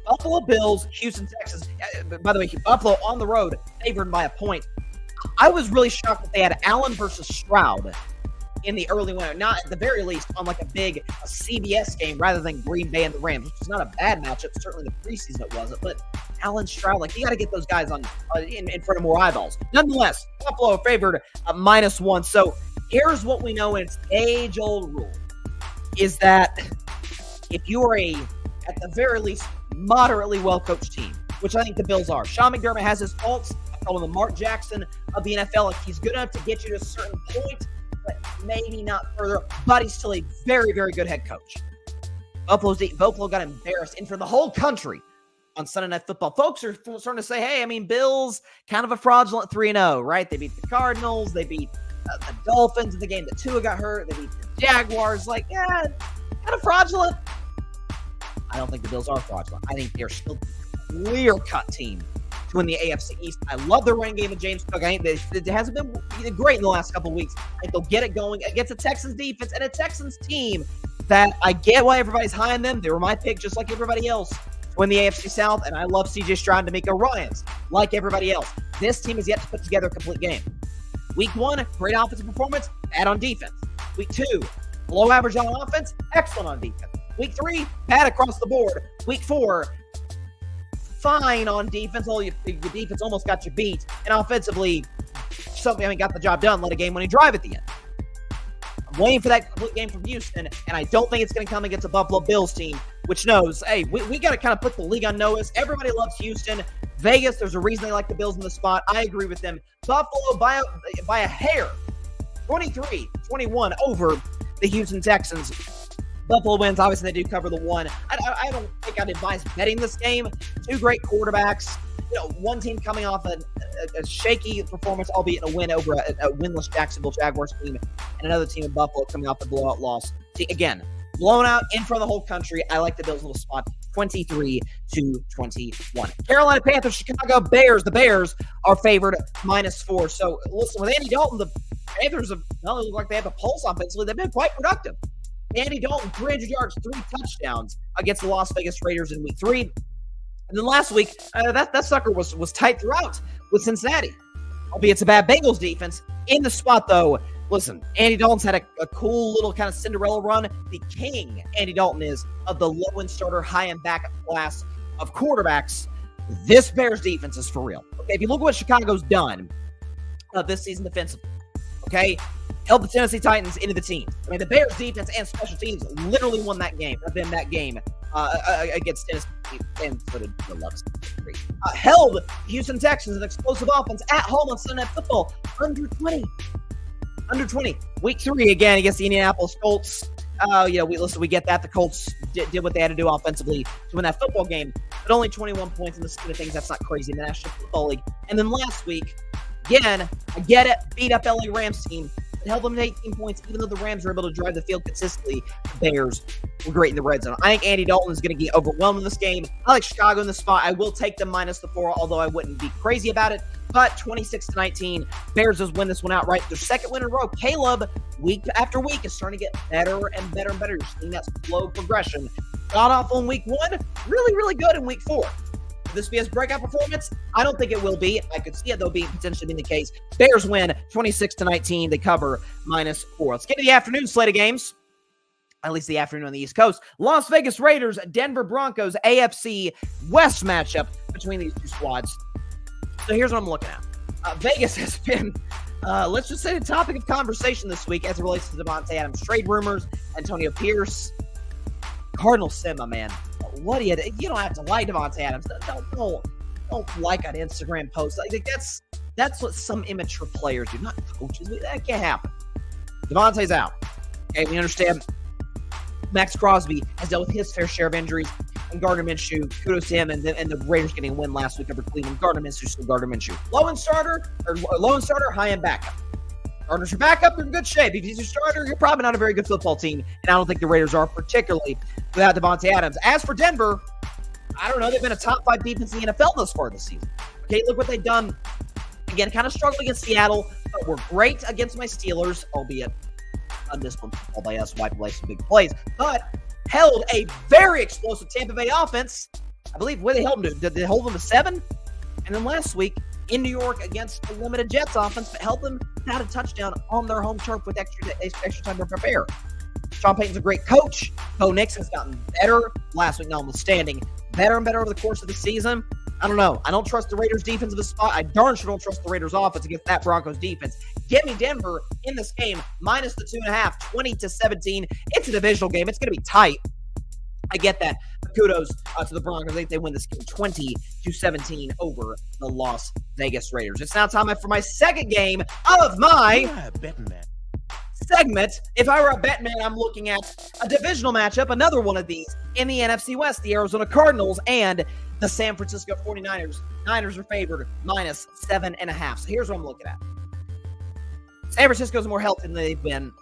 Buffalo Bills, Houston, Texas. By the way, Buffalo on the road, favored by a point. I was really shocked that they had Allen versus Stroud in the early window. Not at the very least on like a CBS game rather than Green Bay and the Rams, which is not a bad matchup. Certainly the preseason it wasn't, but Allen, Stroud, like you got to get those guys on in front of more eyeballs. Nonetheless, Buffalo favored -1. So here's what we know, and it's age-old rule, is that if you are at the very least, moderately well-coached team, which I think the Bills are. Sean McDermott has his faults. I call him the Mark Jackson of the NFL. Like, he's good enough to get you to a certain point, but maybe not further. But he's still a very, very good head coach. Buffalo got embarrassed in front of the whole country on Sunday Night Football. Folks are starting to say, hey, I mean, Bills, kind of a fraudulent 3-0, right? They beat the Cardinals. They beat the Dolphins in the game that Tua got hurt. They beat the Jaguars. Like, yeah, kind of fraudulent. I don't think the Bills are fraudulent. I think they're still a clear-cut team to win the AFC East. I love the running game of James Cook. I think it hasn't been great in the last couple of weeks. I think they'll get it going against a Texans defense and a Texans team that I get why everybody's high on them. They were my pick just like everybody else to win the AFC South, and I love C.J. Stroud and D'Amico Ryans like everybody else. This team has yet to put together a complete game. Week 1, great offensive performance, bad on defense. Week 2, below average on offense, excellent on defense. Week 3, bad across the board. Week 4, fine on defense. Your defense almost got you beat. And offensively, got the job done. Let a game-winning drive at the end. I'm waiting for that complete game from Houston, and I don't think it's going to come against a Buffalo Bills team, which knows, hey, we got to kind of put the league on notice. Everybody loves Houston. Vegas, there's a reason they like the Bills in the spot. I agree with them. Buffalo by a hair, 23-21 over the Houston Texans. Buffalo wins. Obviously, they do cover the one. I don't think I'd advise betting this game. Two great quarterbacks. One team coming off a shaky performance, albeit a win over a winless Jacksonville Jaguars team, and another team in Buffalo coming off a blowout loss. See, again, blown out in front of the whole country. I like the Bills' little spot, 23-21. Carolina Panthers, Chicago Bears. The Bears are favored -4. So, listen, with Andy Dalton, the Panthers have not only look like they have a pulse offensively, they've been quite productive. Andy Dalton, 300 yards, 3 touchdowns against the Las Vegas Raiders in Week 3. And then last week, that sucker was tight throughout with Cincinnati, albeit it's a bad Bengals defense. In the spot, though, listen, Andy Dalton's had a cool little kind of Cinderella run. The king, Andy Dalton, is of the low-end starter, high-end backup class of quarterbacks. This Bears defense is for real. Okay, if you look at what Chicago's done this season defensively, okay, held the Tennessee Titans into the team. I mean, the Bears defense and special teams literally won that game. Against Tennessee, and so did the Bucs. Held Houston Texans, an explosive offense at home on Sunday Night Football, under 20. Week 3 again against the Indianapolis Colts. We get that. The Colts did what they had to do offensively to win that football game, but only 21 points in the scheme of things. That's not crazy in the National Football League. And then last week, again, I get it, beat up LA Rams team. Held them to 18 points, even though the Rams were able to drive the field consistently. The Bears were great in the red zone. I think Andy Dalton is going to get overwhelmed in this game. I like Chicago in the spot. I will take them -4, although I wouldn't be crazy about it. But 26-19, Bears just win this one outright. Their second win in a row. Caleb, week after week, is starting to get better and better and better. You're seeing that slow progression. Got off on week 1, really, really good in week 4. This be his breakout performance? I don't think it will be. I could see it, though, potentially being the case. Bears win 26-19. They cover -4. Let's get to the afternoon slate of games. At least the afternoon on the East Coast. Las Vegas Raiders, Denver Broncos, AFC West matchup between these two squads. So here's what I'm looking at. Vegas has been, let's just say, the topic of conversation this week as it relates to Davante Adams trade rumors, Antonio Pierce, Cardinal Sim, my man. What do you don't have to like Davante Adams. Don't like an Instagram post. Like that's what some immature players do, not coaches. That can't happen. Davante's out. Okay, we understand. Max Crosby has dealt with his fair share of injuries, and Gardner Minshew, kudos to him, and the Raiders getting a win last week over Cleveland. Gardner Minshew, still Gardner Minshew. Low end starter, high end backup. Gardner's your backup, you're in good shape. If he's your starter, you're probably not a very good football team, and I don't think the Raiders are, particularly without Davante Adams. As for Denver, I don't know. They've been a top 5 defense in the NFL thus far this season. Okay, look what they've done. Again, kind of struggled against Seattle, but were great against my Steelers, albeit undisciplined football by us, wiped away some big plays, but held a very explosive Tampa Bay offense. I believe where they held them to. Did they hold them to 7? And then last week in New York against the limited Jets offense, but held them without a touchdown on their home turf with extra time to prepare. Sean Payton's a great coach. Bo Nix has gotten better, last week notwithstanding, better and better over the course of the season. I don't know. I don't trust the Raiders' defense of the spot. I darn sure don't trust the Raiders' offense against that Broncos defense. Give me Denver in this game, minus the 2.5, 20-17. It's a divisional game. It's going to be tight. I get that. But kudos to the Broncos. I think they win this game 20-17 over the Las Vegas Raiders. It's now time for my second game of my Bettin Man segment. If I were a Bettin Man, I'm looking at a divisional matchup, another one of these in the NFC West, the Arizona Cardinals and the San Francisco 49ers. Niners are favored minus 7.5. So here's what I'm looking at. San Francisco's more healthy than they've been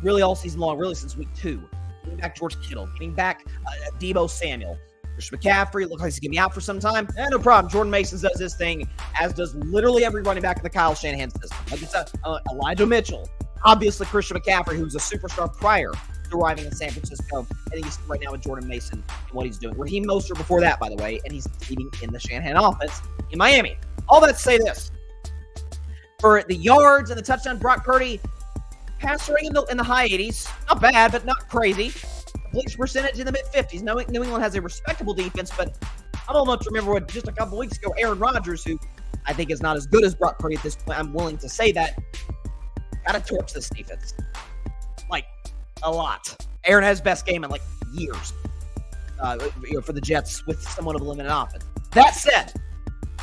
really all season long, really since week 2. Getting back George Kittle, getting back Deebo Samuel. Christian McCaffrey looks like he's going to be out for some time. No problem. Jordan Mason does his thing, as does literally every running back in the Kyle Shanahan system. Like it's Elijah Mitchell. Obviously, Christian McCaffrey, who's a superstar prior to arriving in San Francisco. I think he's right now with Jordan Mason and what he's doing. Raheem Mostert before that, by the way, and he's leading in the Shanahan offense in Miami. All that to say this. For the yards and the touchdown, Brock Purdy, passer rating in the high 80s. Not bad, but not crazy. Completion percentage in the mid-50s. New England has a respectable defense, but I don't much remember what just a couple weeks ago, Aaron Rodgers, who I think is not as good as Brock Purdy at this point, I'm willing to say that, got to torch this defense. Like, a lot. Aaron has best game in, like, years for the Jets with somewhat of a limited offense. That said,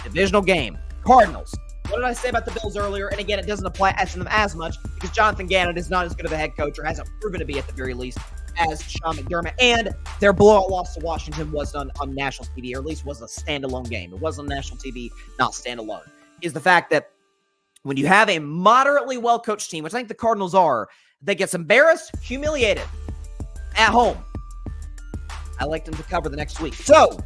Divisional game. Cardinals. What did I say about the Bills earlier? And again, it doesn't apply to them as much because Jonathan Gannon is not as good of a head coach, or hasn't proven to be at the very least, as Sean McDermott. And their blowout loss to Washington was on national TV, or at least was a standalone game. It was on national TV, not standalone. Is the fact that when you have a moderately well-coached team, which I think the Cardinals are, that gets embarrassed, humiliated at home, I like them to cover the next week. So,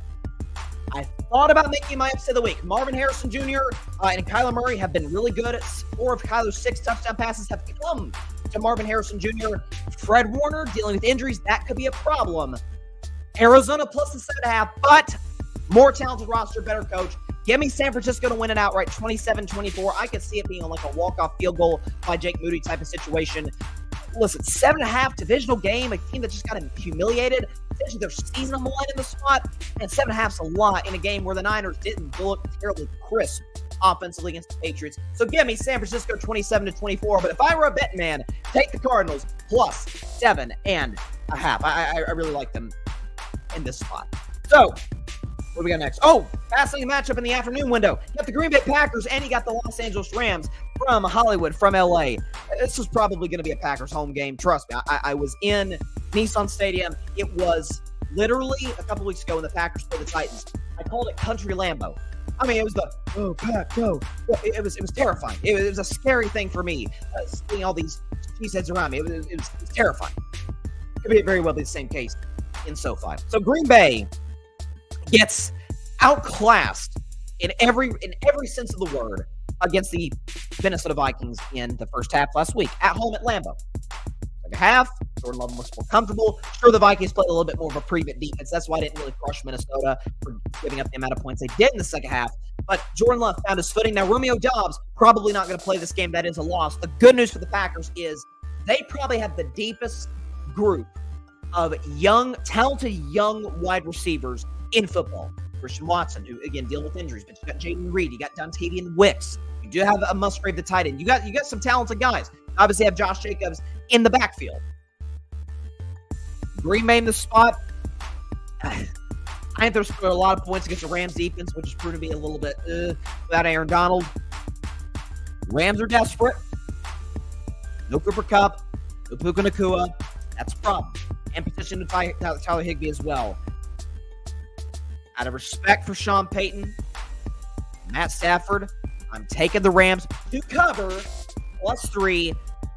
I thought about making my upset of the week. Marvin Harrison Jr. And Kyler Murray have been really good. 4 of Kyler's 6 touchdown passes have come to Marvin Harrison Jr. Fred Warner dealing with injuries. That could be a problem. Arizona plus the 7.5, but more talented roster, better coach. Give me San Francisco to win it outright, 27-24. I could see it being like a walk-off field goal by Jake Moody type of situation. Listen, 7.5 divisional game, a team that just got humiliated. Essentially, their season on the line in the spot, and 7.5's a lot in a game where the Niners didn't look terribly crisp offensively against the Patriots. So give me San Francisco 27-24. But if I were a betting man, take the Cardinals plus 7.5. I really like them in this spot. So, what do we got next? Oh, fascinating matchup in the afternoon window. You got the Green Bay Packers and you got the Los Angeles Rams from Hollywood, from LA. This is probably going to be a Packers home game. Trust me, I was in Nissan Stadium. It was literally a couple weeks ago when the Packers played the Titans. I called it Country Lambeau. I mean, it was the, oh, Pack, go. It was terrifying. It was a scary thing for me, seeing all these cheeseheads around me. It was terrifying. Could be very well be the same case in SoFi. So Green Bay gets outclassed in every sense of the word against the Minnesota Vikings in the first half last week at home at Lambeau. Like a half, Jordan Love was more comfortable. Sure, the Vikings played a little bit more of a prevent defense. That's why I didn't really crush Minnesota for giving up the amount of points they did in the second half. But Jordan Love found his footing. Now, Romeo Doubs probably not going to play this game. That is a loss. The good news for the Packers is they probably have the deepest group of talented young wide receivers in football. Christian Watson, who, again, dealing with injuries, but you got Jaden Reed, you got Dontavian Wicks, you do have a Musgrave, the tight end. You got some talented guys. Obviously, have Josh Jacobs in the backfield. Green Bay in the spot. I think there's a lot of points against the Rams defense, which is proving to be a little bit without Aaron Donald. Rams are desperate. No Cooper Kupp, no Puka Nacua. That's a problem. And position to fight Tyler Higbee as well. Out of respect for Sean Payton, Matt Stafford, I'm taking the Rams to cover +3,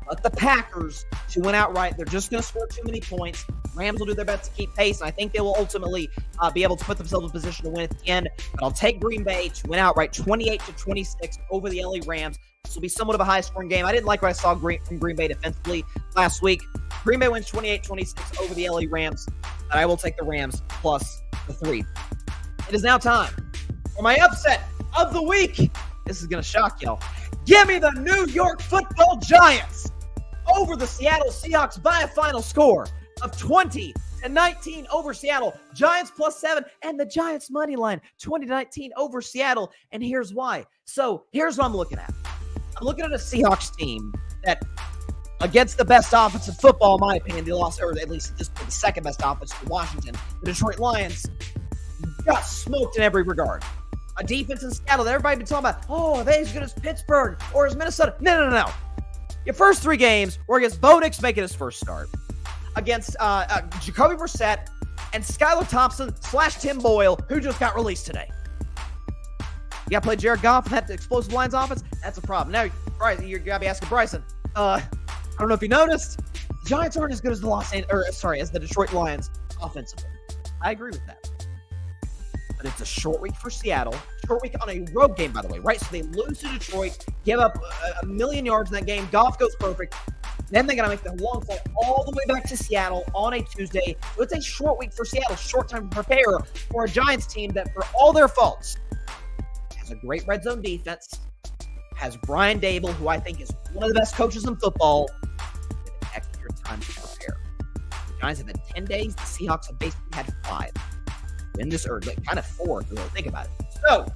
but the Packers to win outright. They're just going to score too many points. Rams will do their best to keep pace, and I think they will ultimately be able to put themselves in position to win at the end. But I'll take Green Bay to win outright 28-26 over the LA Rams. This will be somewhat of a high-scoring game. I didn't like what I saw from Green Bay defensively last week. Green Bay wins 28-26 over the LA Rams, and I will take the Rams plus the 3. It is now time for my upset of the week. This is going to shock y'all. Give me the New York Football Giants over the Seattle Seahawks by a final score of 20-19 over Seattle. Giants +7 and the Giants money line 20-19 over Seattle. And here's why. So here's what I'm looking at. I'm looking at a Seahawks team that, against the best offense in football, in my opinion, they lost, or at least the second best offense to Washington. The Detroit Lions got smoked in every regard. A defense in Seattle that everybody been talking about, oh, are they as good as Pittsburgh or as Minnesota? No. Your first 3 games were against Bo Nix making his first start, against Jacoby Brissett and Skylar Thompson / Tim Boyle, who just got released today. You got to play Jared Goff and that explosive Lions offense? That's a problem. Now, Bryson, you're got to be asking Bryson. I don't know if you noticed, the Giants aren't as good as as the Detroit Lions offensively. I agree with that. But it's a short week for Seattle. Short week on a road game, by the way, right? So they lose to Detroit, give up a million yards in that game. Goff goes perfect. Then they got to make the long flight all the way back to Seattle on a Tuesday. So it's a short week for Seattle, short time to prepare for a Giants team that, for all their faults, has a great red zone defense, has Brian Dable, who I think is one of the best coaches in football, with extra time to prepare. The Giants have had 10 days. The Seahawks have basically had 5. In this, or kind of 4, if you really think about it. So,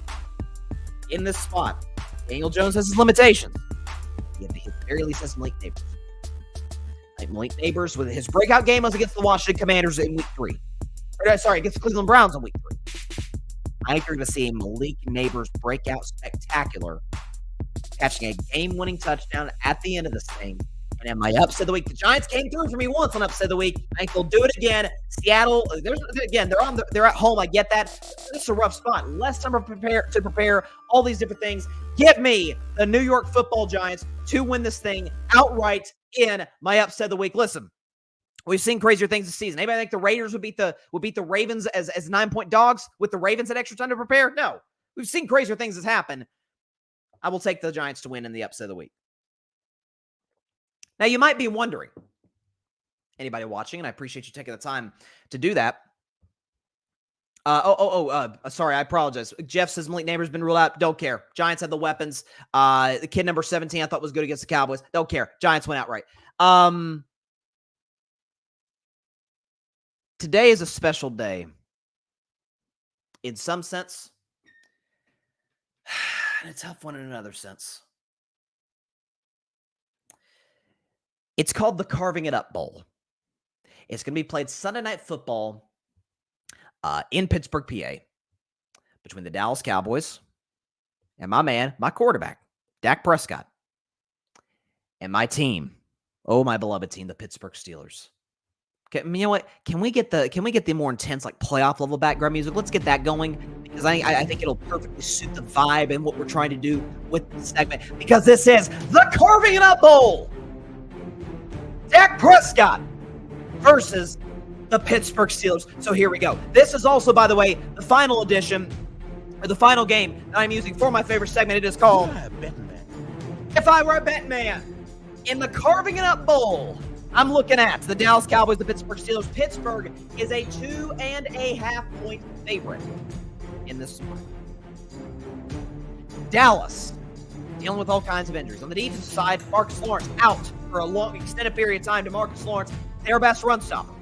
in this spot, Daniel Jones has his limitations. He at the very least has Malik Neighbors. Malik Neighbors, with his breakout game, was against the Washington Commanders in week 3. Against the Cleveland Browns in week 3. I think you're going to see a Malik Neighbors breakout spectacular, catching a game-winning touchdown at the end of this thing. And in my upset of the week, the Giants came through for me once on upset of the week. I think they'll do it again. Seattle, they're at home. I get that. This is a rough spot. Less time to prepare. All these different things. Give me the New York Football Giants to win this thing outright in my upset of the week. Listen, we've seen crazier things this season. Anybody think the Raiders would beat the Ravens as 9-point dogs with the Ravens had extra time to prepare? No, we've seen crazier things that happen. I will take the Giants to win in the upset of the week. Now, you might be wondering, anybody watching, and I appreciate you taking the time to do that. Sorry, I apologize. Jeff says Malik Neighbors been ruled out. Don't care. Giants had the weapons. The kid number 17 I thought was good against the Cowboys. Don't care. Giants went outright. Today is a special day. In some sense, and a tough one in another sense. It's called the Carving It Up Bowl. It's going to be played Sunday Night Football in Pittsburgh, PA, between the Dallas Cowboys and my quarterback, Dak Prescott, and my team, my beloved team, the Pittsburgh Steelers. Okay, you know what? Can we get the more intense, like playoff level background music? Let's get that going, because I think it'll perfectly suit the vibe and what we're trying to do with this segment. Because this is the Carving It Up Bowl. Dak Prescott versus the Pittsburgh Steelers. So here we go. This is also, by the way, the final edition, or the final game that I'm using for my favorite segment. It is called Bettin Man. If I Were a Bettin Man. In the Carving It Up Bowl, I'm looking at the Dallas Cowboys, the Pittsburgh Steelers. Pittsburgh is a 2.5 point favorite in this one. Dallas dealing with all kinds of injuries. On the defensive side, Marcus Lawrence out for a long, extended period of time. To Marcus Lawrence, their best run stopper.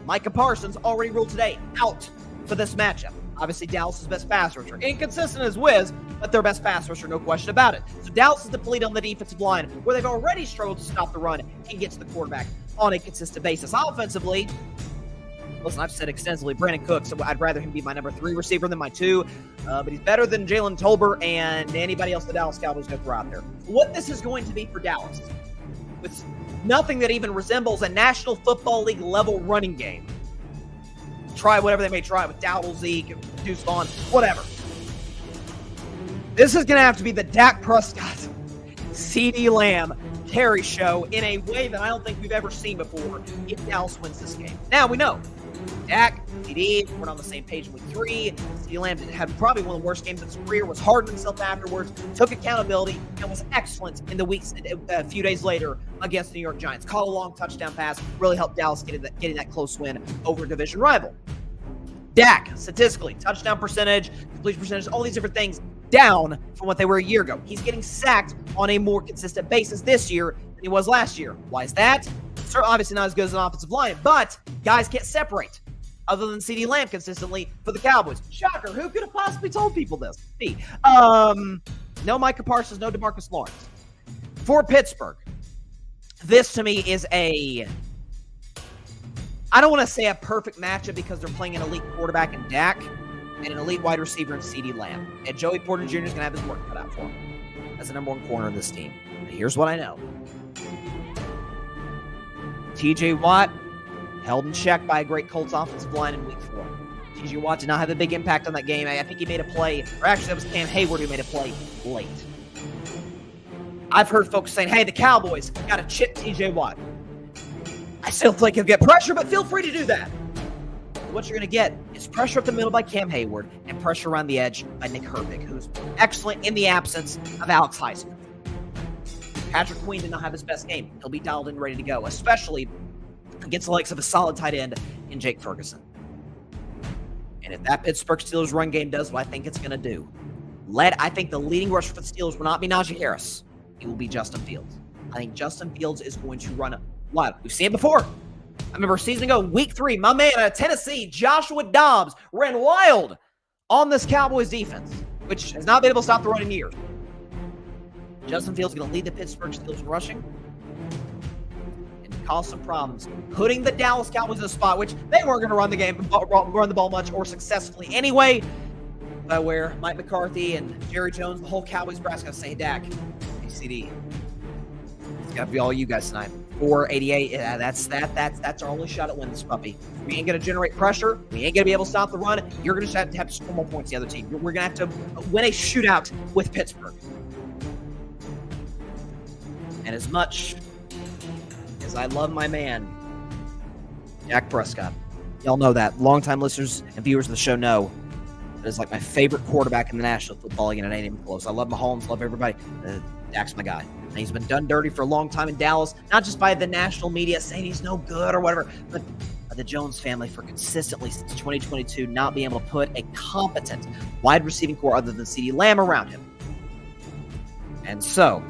Micah Parsons already ruled today out for this matchup. Obviously, Dallas' best pass rusher. Inconsistent as Wiz, but their best pass rusher, no question about it. So Dallas is depleted on the defensive line, where they've already struggled to stop the run and get to the quarterback on a consistent basis. Offensively, listen, I've said extensively, Brandon Cooks, so I'd rather him be my number 3 receiver than my 2, but he's better than Jalen Tolbert and anybody else the Dallas Cowboys go throw out there. What this is going to be for Dallas, with nothing that even resembles a National Football League level running game. Try whatever they may try with Dowdle, Zeke, Deuce Vaughn, whatever. This is going to have to be the Dak Prescott, CeeDee Lamb carry show in a way that I don't think we've ever seen before if Dallas wins this game. Now, we know Dak, CeeDee, we're on the same page in week 3. CeeDee Lamb had probably one of the worst games of his career, was hard on himself afterwards, took accountability, and was excellent in the weeks a few days later against the New York Giants. Caught a long touchdown pass, really helped Dallas getting that close win over a division rival. Dak, statistically, touchdown percentage, completion percentage, all these different things down from what they were a year ago. He's getting sacked on a more consistent basis this year than he was last year. Why is that? Certainly, obviously not as good as an offensive line, but guys can't separate other than CeeDee Lamb consistently for the Cowboys. Shocker, who could have possibly told people this? Me. No Micah Parsons, no DeMarcus Lawrence. For Pittsburgh, this to me is I don't want to say a perfect matchup because they're playing an elite quarterback in Dak and an elite wide receiver in CeeDee Lamb. And Joey Porter Jr. is going to have his work cut out for him as the number 1 corner of this team. But here's what I know. T.J. Watt held in check by a great Colts offensive line in week 4. T.J. Watt did not have a big impact on that game. I think he made a play, or actually that was Cam Hayward who made a play late. I've heard folks saying, hey, the Cowboys got to chip T.J. Watt. I still think he'll get pressure, but feel free to do that. What you're going to get is pressure up the middle by Cam Hayward and pressure around the edge by Nick Herbig, who's excellent in the absence of Alex Highsmith. Patrick Queen did not have his best game. He'll be dialed in, ready to go, especially against the likes of a solid tight end in Jake Ferguson. And if that Pittsburgh Steelers run game does what I think it's going to do, I think the leading rusher for the Steelers will not be Najee Harris. It will be Justin Fields. I think Justin Fields is going to run wild. We've seen it before. I remember a season ago, week 3, my man out of Tennessee, Joshua Dobbs, ran wild on this Cowboys defense, which has not been able to stop the run in years. Justin Fields is going to lead the Pittsburgh Steelers in rushing and cause some problems, putting the Dallas Cowboys in a spot which they weren't going to run the ball much or successfully anyway. But where Mike McCarthy and Jerry Jones, the whole Cowboys brass, going to say, hey, Dak, hey, CD, it's got to be all you guys tonight. 488, that's our only shot at winning this puppy. We ain't going to generate pressure. We ain't going to be able to stop the run. You're going to have to score more points the other team. We're going to have to win a shootout with Pittsburgh. And as much as I love my man, Dak Prescott, y'all know that. Longtime listeners and viewers of the show know that is like my favorite quarterback in the National Football League, and it ain't even close. I love Mahomes, love everybody. Dak's my guy. And he's been done dirty for a long time in Dallas, not just by the national media saying he's no good or whatever, but by the Jones family for consistently since 2022 not being able to put a competent wide receiving core other than CeeDee Lamb around him. And so,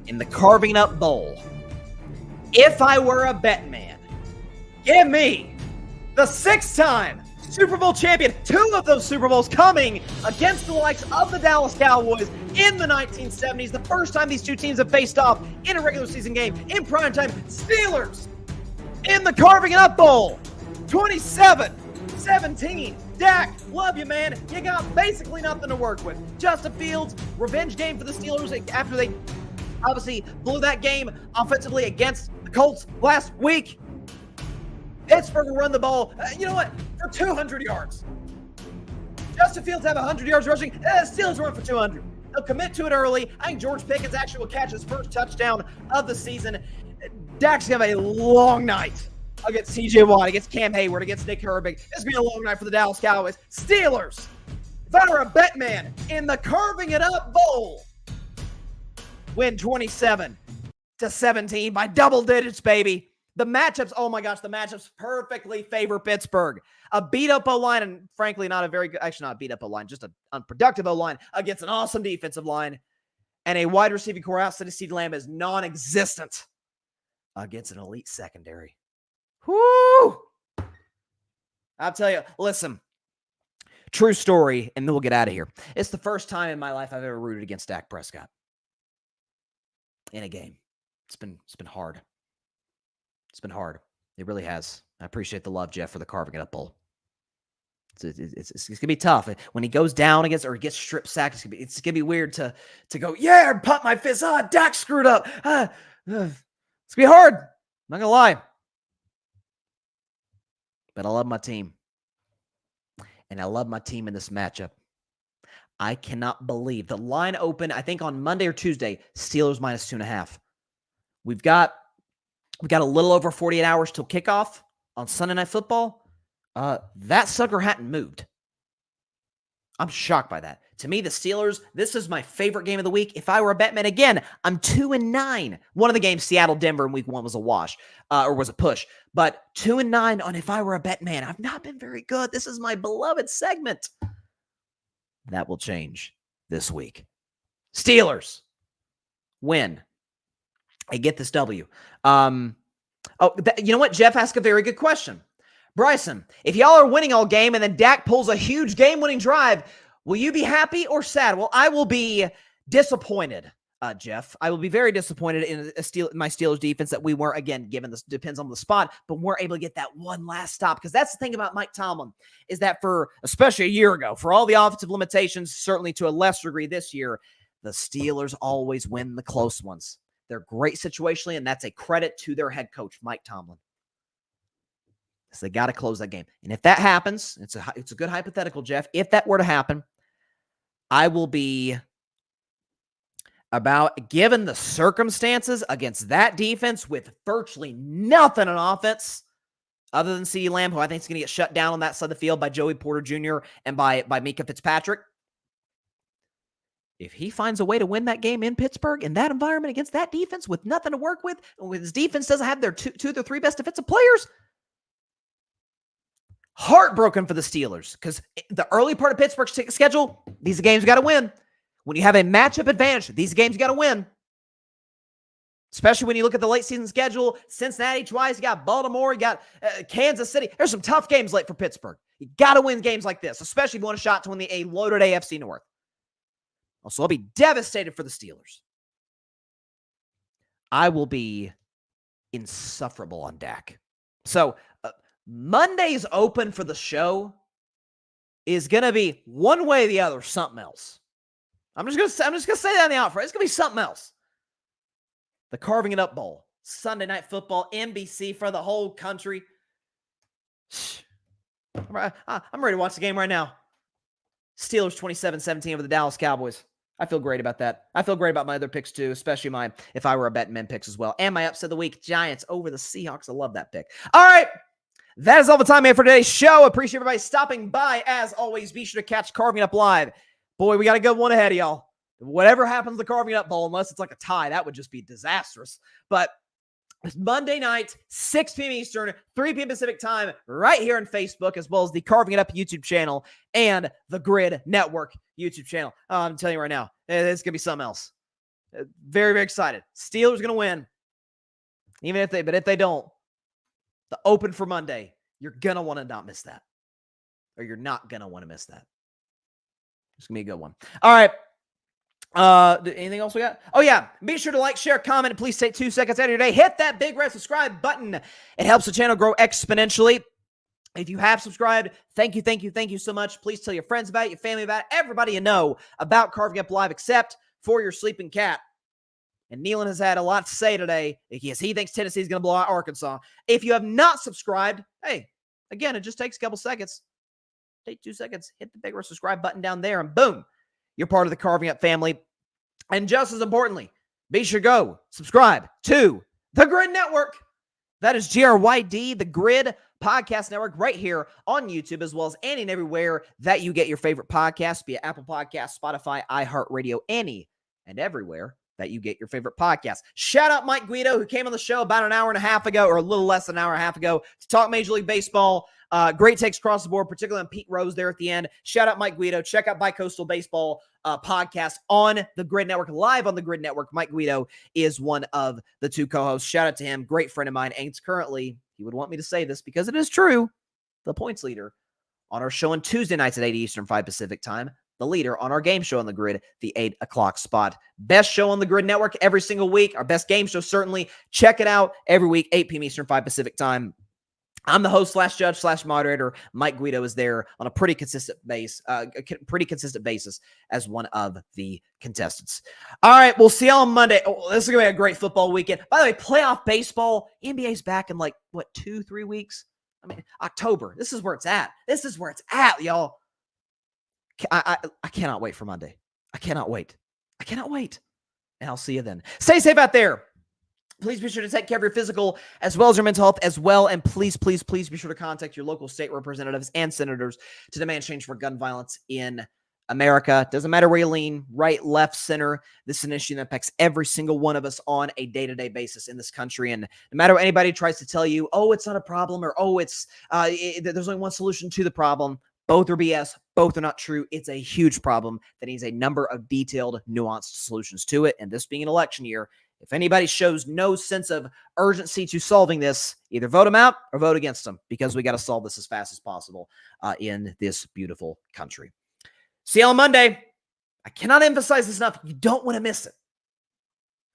in the Carving Up Bowl, if I were a Bettin Man, give me the 6-time Super Bowl champion, 2 of those Super Bowls coming against the likes of the Dallas Cowboys in the 1970s. The first time these two teams have faced off in a regular season game in primetime. Steelers in the Carving It Up Bowl, 27-17. Dak, love you, man. You got basically nothing to work with. Justin Fields, revenge game for the Steelers after they obviously blew that game offensively against the Colts last week. Pittsburgh will run the ball, you know what, for 200 yards. Justin Fields have 100 yards rushing. Steelers run for 200. They'll commit to it early. I think George Pickens actually will catch his first touchdown of the season. Dak's going to have a long night against C.J. Watt, against Cam Hayward, against Nick Herbig. This is going to be a long night for the Dallas Cowboys. Steelers, if I were a bet man, in the Carving It Up Bowl, win 27-17 by double digits, baby. The matchups, oh my gosh, the matchups perfectly favor Pittsburgh. A beat-up O-line, and frankly, not a very good, actually not a beat-up O-line, just an unproductive O-line against an awesome defensive line. And a wide receiving core outside of CeeDee Lamb is non-existent against an elite secondary. Whoo! I'll tell you, listen, true story, and then we'll get out of here. It's the first time in my life I've ever rooted against Dak Prescott in a game. It's been hard. It's been hard. It really has. I appreciate the love, Jeff, for the Carving It Up Bowl. It's going to be tough. When he goes down against or gets strip sacked, it's gonna be weird to go, yeah, and pump my fist. Dak screwed up. It's going to be hard. I'm not going to lie. But I love my team. And I love my team in this matchup. I cannot believe the line opened, I think on Monday or Tuesday, Steelers minus 2.5. We've got a little over 48 hours till kickoff on Sunday Night Football. That sucker hadn't moved. I'm shocked by that. To me, the Steelers, this is my favorite game of the week. If I were a bet man, again, I'm 2-9. One of the games, Seattle-Denver in week 1 was a wash, or was a push. But 2-9 on if I were a bet man. I've not been very good. This is my beloved segment. That will change this week. Steelers win. I get this W. You know what? Jeff asked a very good question. Bryson, if y'all are winning all game and then Dak pulls a huge game-winning drive, will you be happy or sad? Well, I will be disappointed, Jeff. I will be very disappointed in my Steelers defense that we weren't, again, given this depends on the spot, but weren't able to get that one last stop. Because that's the thing about Mike Tomlin is that for, especially a year ago, for all the offensive limitations, certainly to a lesser degree this year, the Steelers always win the close ones. They're great situationally, and that's a credit to their head coach, Mike Tomlin. So they got to close that game. And if that happens, it's a good hypothetical, Jeff. If that were to happen, I will be about, given the circumstances against that defense with virtually nothing on offense, other than CeeDee Lamb, who I think is going to get shut down on that side of the field by Joey Porter Jr. and by Minkah Fitzpatrick. If he finds a way to win that game in Pittsburgh in that environment against that defense with nothing to work with, and his defense doesn't have their two of their 3 best defensive players, heartbroken for the Steelers because the early part of Pittsburgh's schedule, these games you got to win. When you have a matchup advantage, these games you got to win. Especially when you look at the late season schedule, Cincinnati twice, you got Baltimore, you got Kansas City. There's some tough games late for Pittsburgh. You got to win games like this, especially if you want a shot to win a loaded AFC North. Also, I'll be devastated for the Steelers. I will be insufferable on Dak. So, Monday's open for the show is going to be one way or the other, something else. I'm just going to say that in the outfront. It's going to be something else. The Carving It Up Bowl, Sunday Night Football, NBC for the whole country. I'm ready to watch the game right now. Steelers 27-17 over the Dallas Cowboys. I feel great about that. I feel great about my other picks too, especially my if I were a Bettin Man picks as well. And my upset of the week, Giants over the Seahawks. I love that pick. All right. That is all the time we have for today's show. Appreciate everybody stopping by. As always, be sure to catch Carving It Up Live. Boy, we got a good one ahead of y'all. Whatever happens to the Carving It Up Bowl, unless it's like a tie, that would just be disastrous. But it's Monday night, 6 p.m. Eastern, 3 p.m. Pacific time, right here on Facebook, as well as the Carving It Up YouTube channel and the Grid Network YouTube channel. I'm telling you right now, it's going to be something else. Very, very excited. Steelers going to win. But if they don't, the open for Monday, you're going to want to not miss that. Or you're not going to want to miss that. It's going to be a good one. All right. Anything else we got? Oh, yeah. Be sure to like, share, comment, and please take 2 seconds out of your day. Hit that big red subscribe button. It helps the channel grow exponentially. If you have subscribed, thank you so much. Please tell your friends about it, your family about it, everybody you know about Carving Up Live, except for your sleeping cat. And Nealon has had a lot to say today because he thinks Tennessee is going to blow out Arkansas. If you have not subscribed, hey, again, it just takes a couple seconds. Take 2 seconds, hit the big red subscribe button down there, and boom, you're part of the Carving Up family. And just as importantly, be sure to go subscribe to the Grid Network. That is GRYD, the Grid Podcast Network, right here on YouTube, as well as any and everywhere that you get your favorite podcasts, be it Apple Podcasts, Spotify, iHeartRadio, any and everywhere that you get your favorite podcast. Shout out Mike Guido, who came on the show about an hour and a half ago, or a little less than an hour and a half ago, to talk Major League Baseball. Great takes across the board, particularly on Pete Rose there at the end. Shout out Mike Guido. Check out Bicoastal Baseball Podcast on the Grid Network, live on the Grid Network. Mike Guido is one of the 2 co-hosts. Shout out to him. Great friend of mine. And it's currently, he would want me to say this because it is true, the points leader on our show on Tuesday nights at 8 Eastern, 5 Pacific time. The leader on our game show on the Grid, the 8 o'clock spot. Best show on the Grid Network every single week. Our best game show, certainly. Check it out every week, 8 p.m. Eastern, 5 Pacific time. I'm the host / judge / moderator. Mike Guido is there on a pretty consistent basis as one of the contestants. All right, we'll see y'all on Monday. Oh, this is going to be a great football weekend. By the way, playoff baseball, NBA's back in 2-3 weeks? I mean, October. This is where it's at. Y'all. I cannot wait for Monday. I cannot wait. And I'll see you then. Stay safe out there. Please be sure to take care of your physical as well as your mental health as well. And please be sure to contact your local state representatives and senators to demand change for gun violence in America. Doesn't matter where you lean, right, left, center. This is an issue that affects every single one of us on a day-to-day basis in this country. And no matter what anybody tries to tell you, oh, it's not a problem, or oh, there's only one solution to the problem. Both are BS. Both are not true. It's a huge problem that needs a number of detailed, nuanced solutions to it. And this being an election year, if anybody shows no sense of urgency to solving this, either vote them out or vote against them, because we got to solve this as fast as possible in this beautiful country. See you on Monday. I cannot emphasize this enough. You don't want to miss it.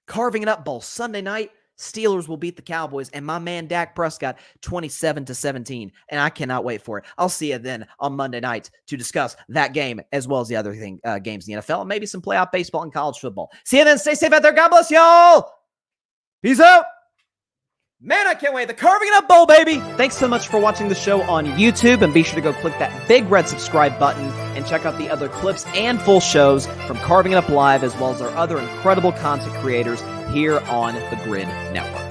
Carving It Up Bowl Sunday night. Steelers will beat the Cowboys, and my man Dak Prescott 27-17, and I cannot wait for it. I'll see you then on Monday night to discuss that game as well as the other games in the NFL and maybe some playoff baseball and college football. See you then. Stay safe out there. God bless y'all. Peace out. Man, I can't wait. The Carving It Up Bowl, baby. Thanks so much for watching the show on YouTube, and be sure to go click that big red subscribe button and check out the other clips and full shows from Carving It Up Live, as well as our other incredible content creators here on the Grid Network.